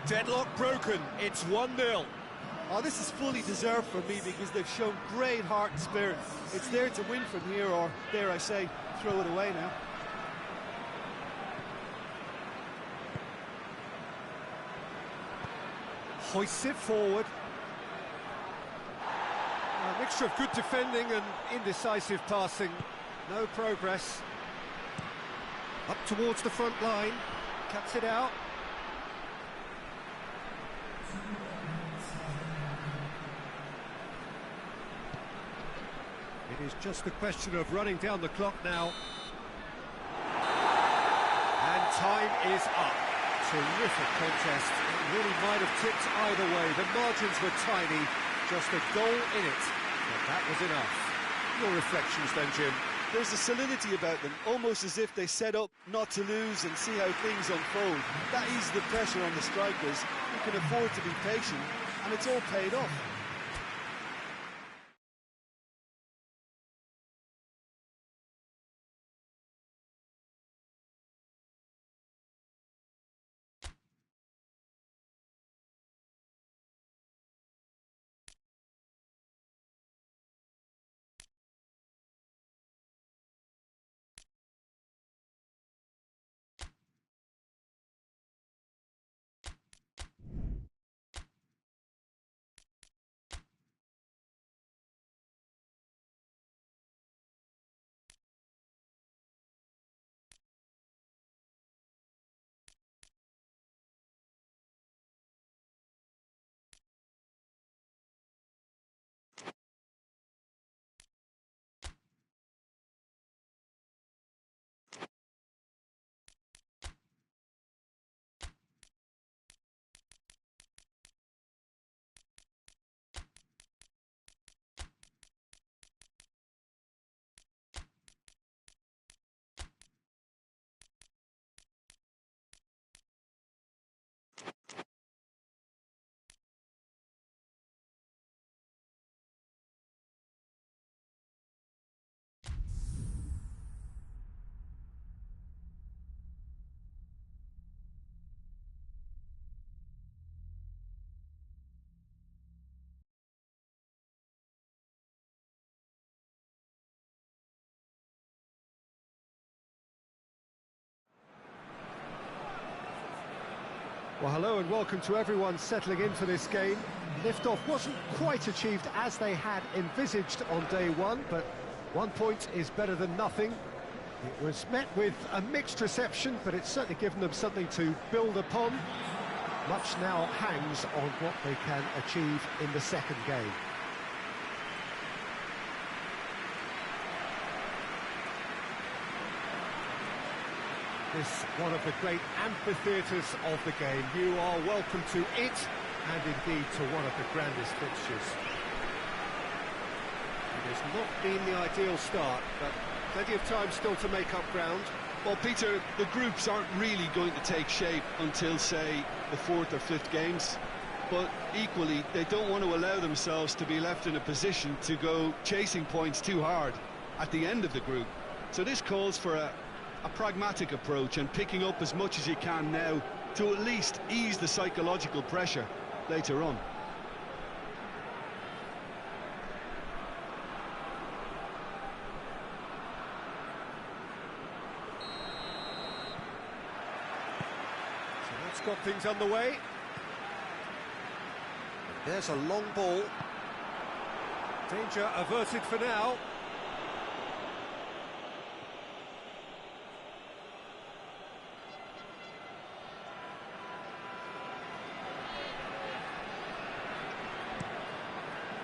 Deadlock broken, it's 1-0. Oh, this is fully deserved for me because they've shown great heart and spirit. It's there to win from here, or dare I say, throw it away now. Hoists it forward. A mixture of good defending and indecisive passing. No progress. Up towards the front line. Cuts it out. It is just a question of running down the clock now. And time is up. Terrific contest. It really might have tipped either way. The margins were tiny, just a goal in it. But that was enough. Your reflections then, Jim? There's a solidity about them, almost as if they set up not to lose and see how things unfold. That eases the pressure on the strikers, who can afford to be patient, and it's all paid off. Well, hello and welcome to everyone settling in for this game. Liftoff wasn't quite achieved as they had envisaged on day one, but 1 point is better than nothing. It was met with a mixed reception, but it's certainly given them something to build upon. Much now hangs on what they can achieve in the second game. This one of the great amphitheatres of the game. You are welcome to it, and indeed to one of the grandest fixtures. It has not been the ideal start, but plenty of time still to make up ground. Well, Peter, the groups aren't really going to take shape until, say, the fourth or fifth games. But equally, they don't want to allow themselves to be left in a position to go chasing points too hard at the end of the group. So this calls for a pragmatic approach and picking up as much as you can now to at least ease the psychological pressure later on. So that's got things underway. There's a long ball. Danger averted for now.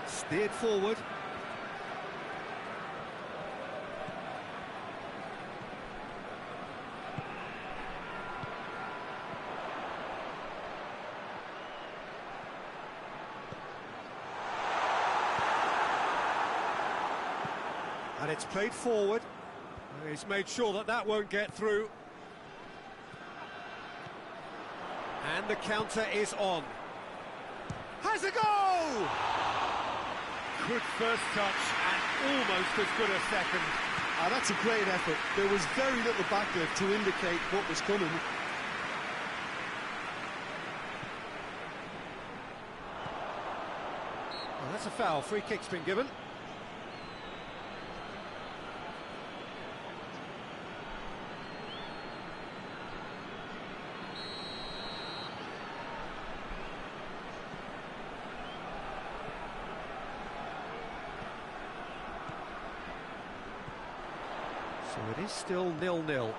Steered forward. And it's played forward. He's made sure that that won't get through. And the counter is on. Has a goal! Good first touch and almost as good a second. That's a great effort. There was very little backlift to indicate what was coming. Well, that's a foul. Free kick's been given. So it is still 0-0.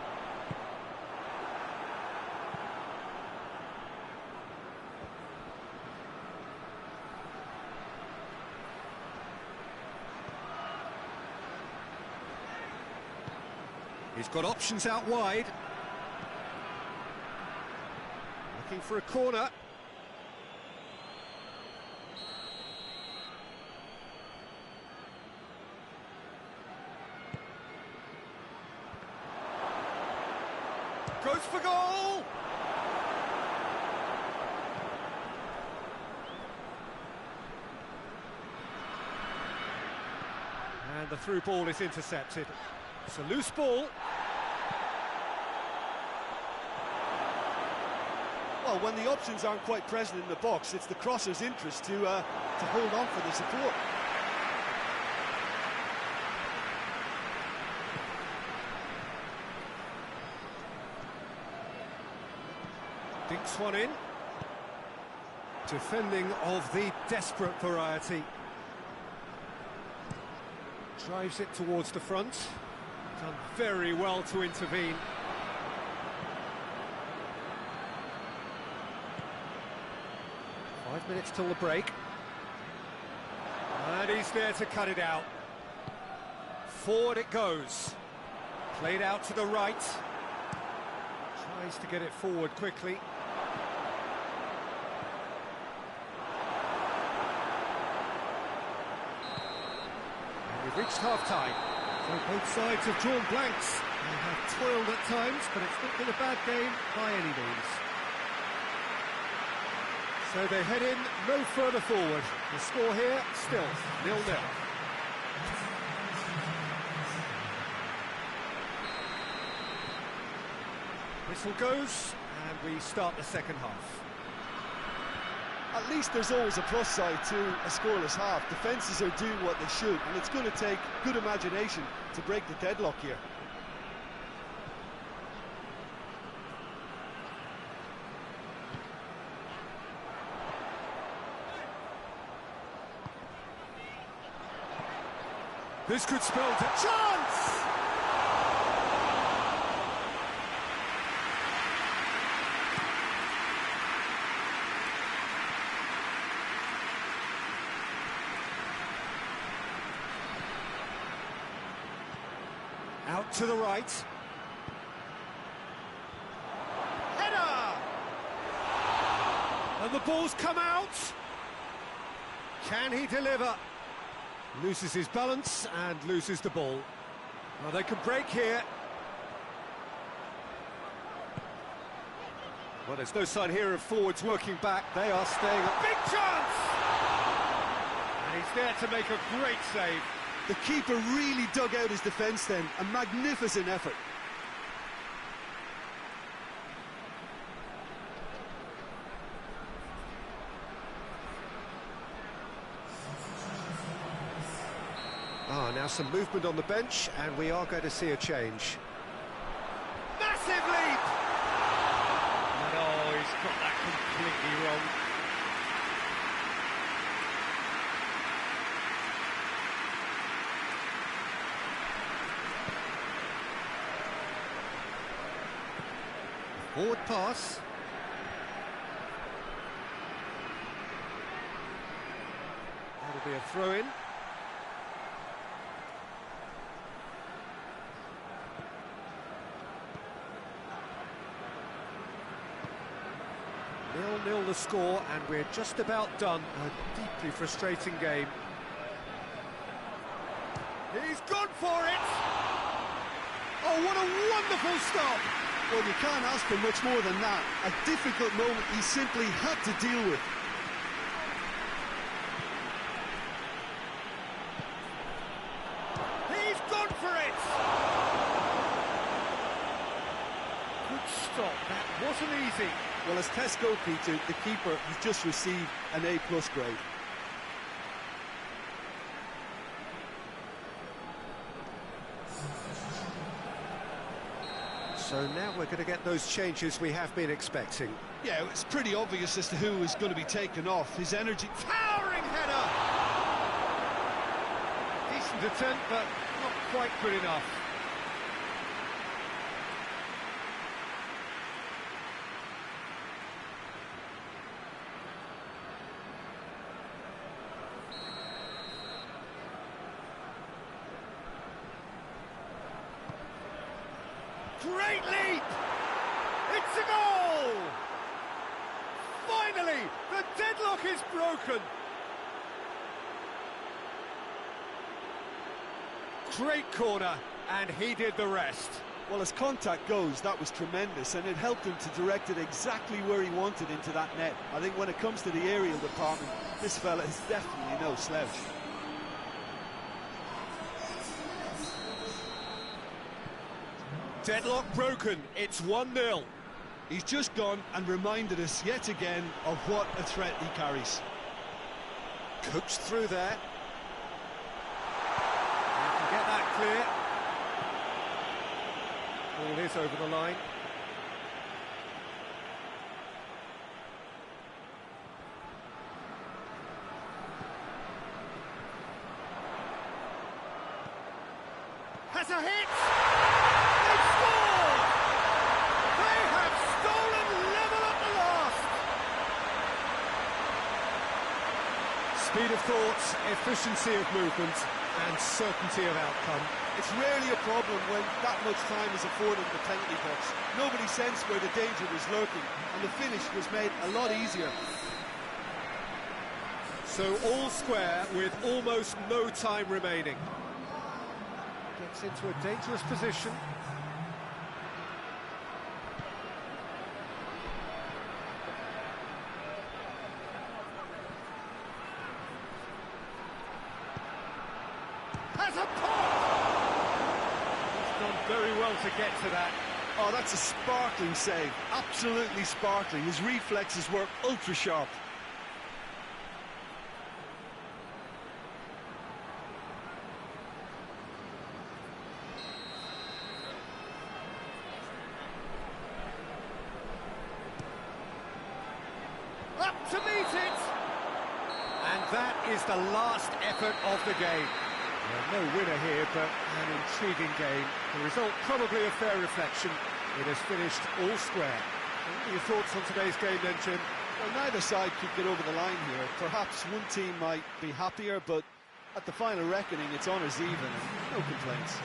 He's got options out wide. Looking for a corner. Goes for goal! And the through ball is intercepted. It's a loose ball. Well, when the options aren't quite present in the box, it's the crosser's interest to hold on for the support. Dinks one in. Defending of the desperate variety. Drives it towards the front. Done very well to intervene. Five minutes till the break. And he's there to cut it out. Forward it goes. Played out to the right. Tries to get it forward quickly. And we've reached half-time. So both sides have drawn blanks. They have toiled at times, but it's not been a bad game by any means. So they head in no further forward. The score here, still 0-0. Whistle goes, and we start the second half. At least there's always a plus side to a scoreless half. Defences are doing what they should, and it's going to take good imagination to break the deadlock here. This could spell a chance! Out to the right. Header! And the ball's come out. Can he deliver? Loses his balance and loses the ball. Well, they can break here. Well, there's no sign here of forwards working back. They are staying. A big chance! And he's there to make a great save. The keeper really dug out his defence then. A magnificent effort. Now some movement on the bench, and we are going to see a change. Massive leap! And oh, he's got that completely wrong. Forward pass. That'll be a throw-in. Nil-nil the score, and we're just about done. A deeply frustrating game. He's gone for it! Oh, what a wonderful stop! Well, you can't ask for much more than that. A difficult moment he simply had to deal with. He's gone for it! Good stop, that wasn't easy. Well, as tests go, Peter, the keeper has just received an A+ grade. So now we're going to get those changes we have been expecting. Yeah, it's pretty obvious as to who is going to be taken off. His energy... Towering header! Decent attempt, but not quite good enough. Great leap! It's a goal! Finally, the deadlock is broken! Great corner, and he did the rest. Well, as contact goes, that was tremendous, and it helped him to direct it exactly where he wanted into that net. I think when it comes to the aerial department, this fella is definitely no slouch. Deadlock broken, it's 1-0. He's just gone and reminded us yet again of what a threat he carries. Coached through there. You can get that clear. Ball is over the line. Has a hit! They've scored! They have stolen level at the last! Speed of thought, efficiency of movement, and certainty of outcome. It's rarely a problem when that much time is afforded in the penalty box. Nobody sensed where the danger was lurking, and the finish was made a lot easier. So all square with almost no time remaining. Gets into a dangerous position. Has a pop! He's done very well to get to that. Oh, that's a sparkling save. Absolutely sparkling. His reflexes were ultra sharp. Up to meet it! And that is the last effort of the game. No winner here, but an intriguing game. The result probably a fair reflection. It has finished all square. What are your thoughts on today's game then, Jim? Well, neither side could get over the line here. Perhaps one team might be happier, but at the final reckoning, it's honours even and no complaints.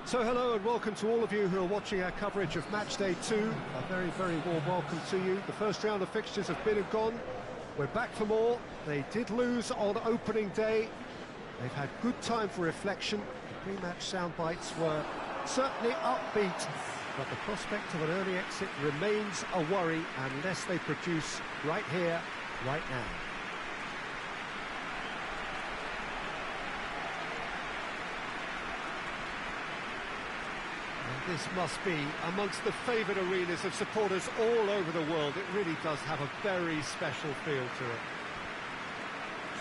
So hello and welcome to all of you who are watching our coverage of match day 2. A very, very warm welcome to you. The first round of fixtures have been and gone. We're back for more. They did lose on opening day. They've had good time for reflection. The pre-match sound bites were certainly upbeat, but the prospect of an early exit remains a worry unless they produce right here, right now. This must be amongst the favoured arenas of supporters all over the world. It really does have a very special feel to it.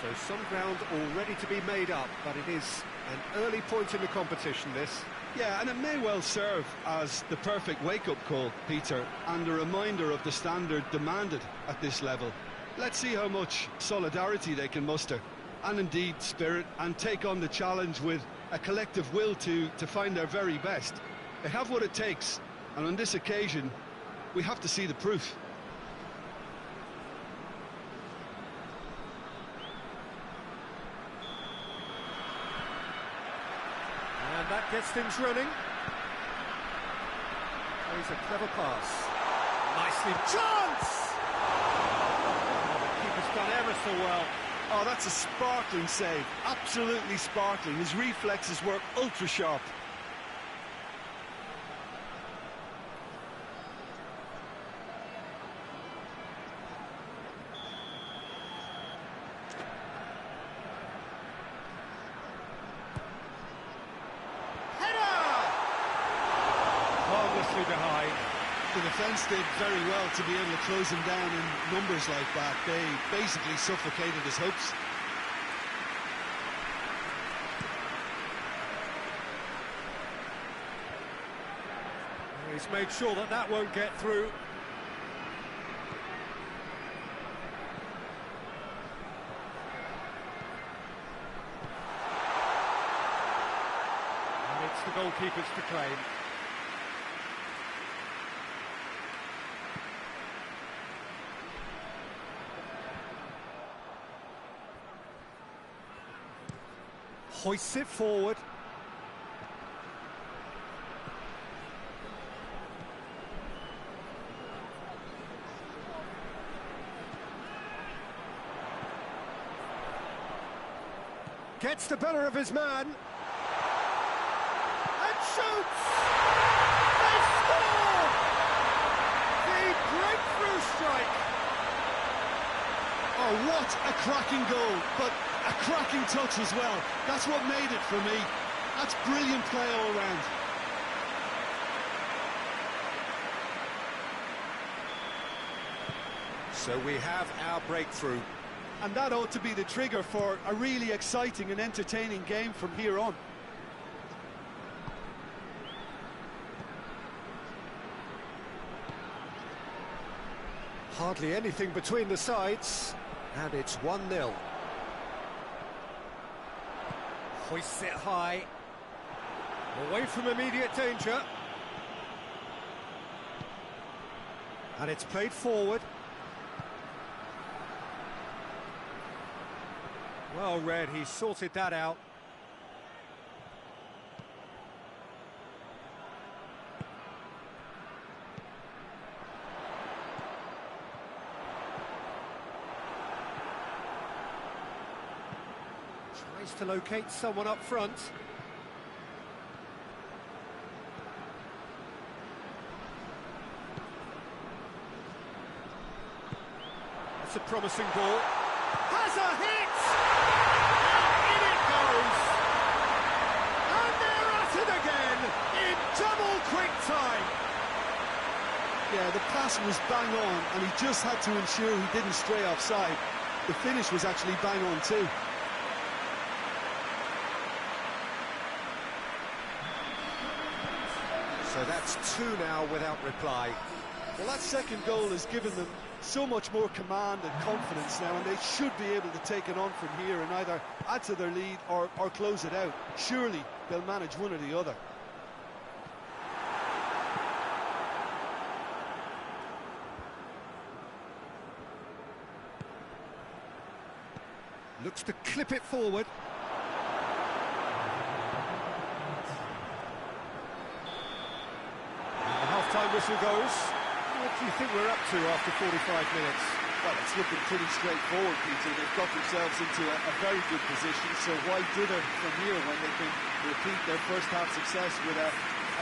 So some ground already to be made up, but it is an early point in the competition, this. Yeah, and it may well serve as the perfect wake-up call, Peter, and a reminder of the standard demanded at this level. Let's see how much solidarity they can muster, and indeed spirit, and take on the challenge with a collective will to find their very best. They have what it takes, and on this occasion, we have to see the proof. And that gets things running. Plays a clever pass. Nicely chance! Oh, the keeper's done ever so well. Oh, that's a sparkling save. Absolutely sparkling. His reflexes were ultra sharp. Behind. The defence did very well to be able to close him down in numbers like that. They basically suffocated his hopes. He's made sure that that won't get through. And it's the goalkeepers to claim. Hoists it forward. Gets the better of his man. And shoots! They score! The breakthrough strike! Oh, what a cracking goal, but a cracking touch as well. That's what made it for me. That's brilliant play all round. So we have our breakthrough. And that ought to be the trigger for a really exciting and entertaining game from here on. Hardly anything between the sides, and it's 1-0. Hoists it high. Away from immediate danger. And it's played forward. Well read, he sorted that out. Tries to locate someone up front. That's a promising ball. Has a hit! And in it goes! And they're at it again in double quick time! Yeah, the pass was bang on, and he just had to ensure he didn't stray offside. The finish was actually bang on too. So that's two now without reply. Well, that second goal has given them so much more command and confidence now, and they should be able to take it on from here and either add to their lead or close it out. Surely they'll manage one or the other. Looks to clip it forward. And the half-time whistle goes. What do you think we're up to after 45 minutes? Well, it's looking pretty straightforward, Peter. They've got themselves into a very good position, so why dither from here when they can repeat their first-half success with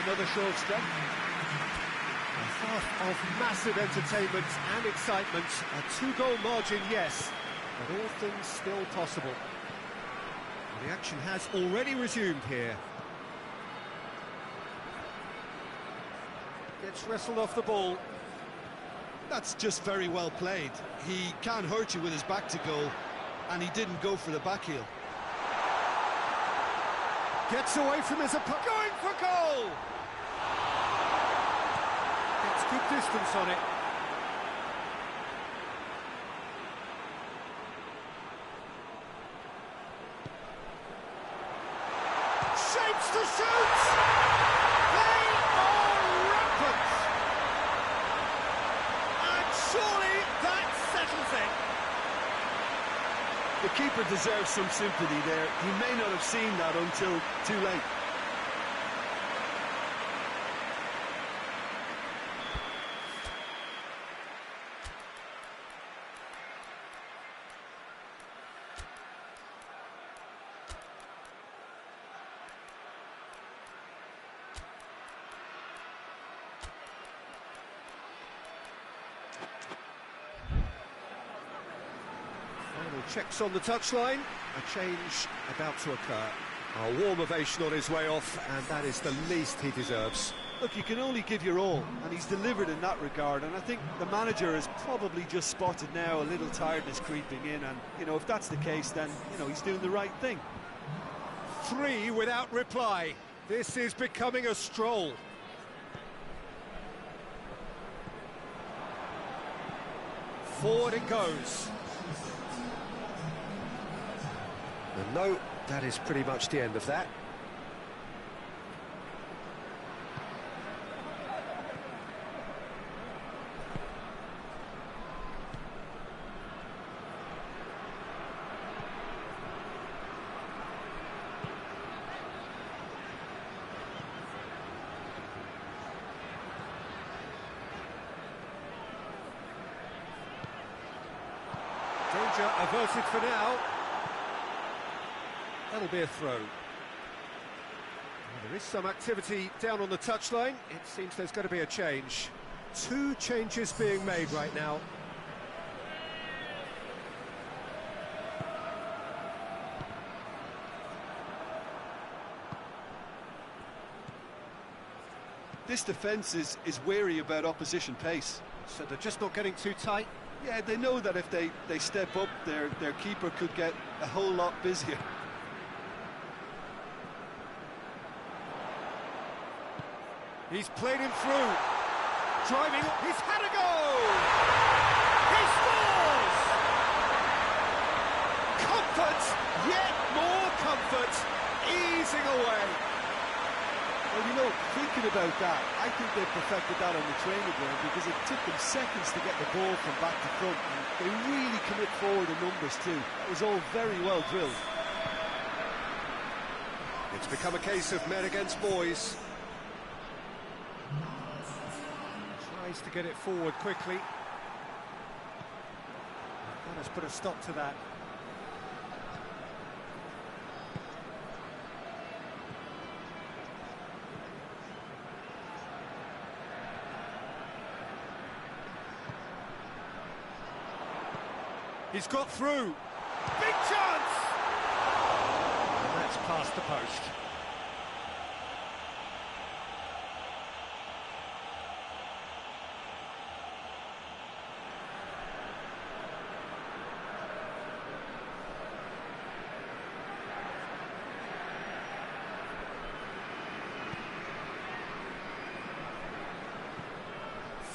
another show of strength? A half of massive entertainment and excitement. A two-goal margin, yes, but all things still possible. The action has already resumed here. Gets wrestled off the ball. That's just very well played. He can't hurt you with his back to goal, and he didn't go for the back heel. Gets away from his opponent. Going for goal! Gets good distance on it. Shapes to shoot! They are rampant! And surely that settles it. The keeper deserves some sympathy there. He may not have seen that until too late. Checks on the touchline, a change about to occur. A warm ovation on his way off, and that is the least he deserves. Look, you can only give your all, and he's delivered in that regard, and I think the manager has probably just spotted now a little tiredness creeping in, and, you know, if that's the case, then, you know, he's doing the right thing. 3 without reply. This is becoming a stroll. Forward it goes. And no, that is pretty much the end of that. Danger averted for now. That'll be a throw. Well, there is some activity down on the touchline. It seems there's going to be a change. 2 changes being made right now. This defence is wary about opposition pace. So they're just not getting too tight. Yeah, they know that if they step up, their keeper could get a whole lot busier. He's played him through. Driving, he's had a go! He scores! Comfort, yet more comfort, easing away. Well, you know, thinking about that, I think they perfected that on the training ground because it took them seconds to get the ball from back to front. And they really commit forward in numbers too. That was all very well drilled. It's become a case of men against boys. Tries to get it forward quickly. That has put a stop to that. He's got through. Big chance! And that's past the post.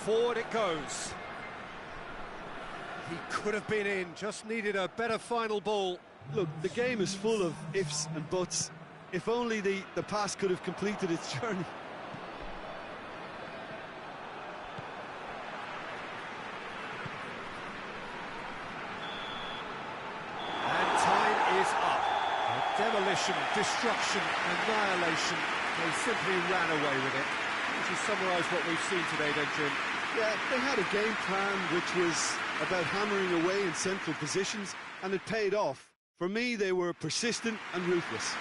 Forward it goes. He could have been in, just needed a better final ball. Look, the game is full of ifs and buts. If only the pass could have completed its journey. And time is up. Demolition, destruction, annihilation. They simply ran away with it. Which is summarise what we've seen today, then, Jim. Yeah, they had a game plan which was about hammering away in central positions, and it paid off. For me, they were persistent and ruthless.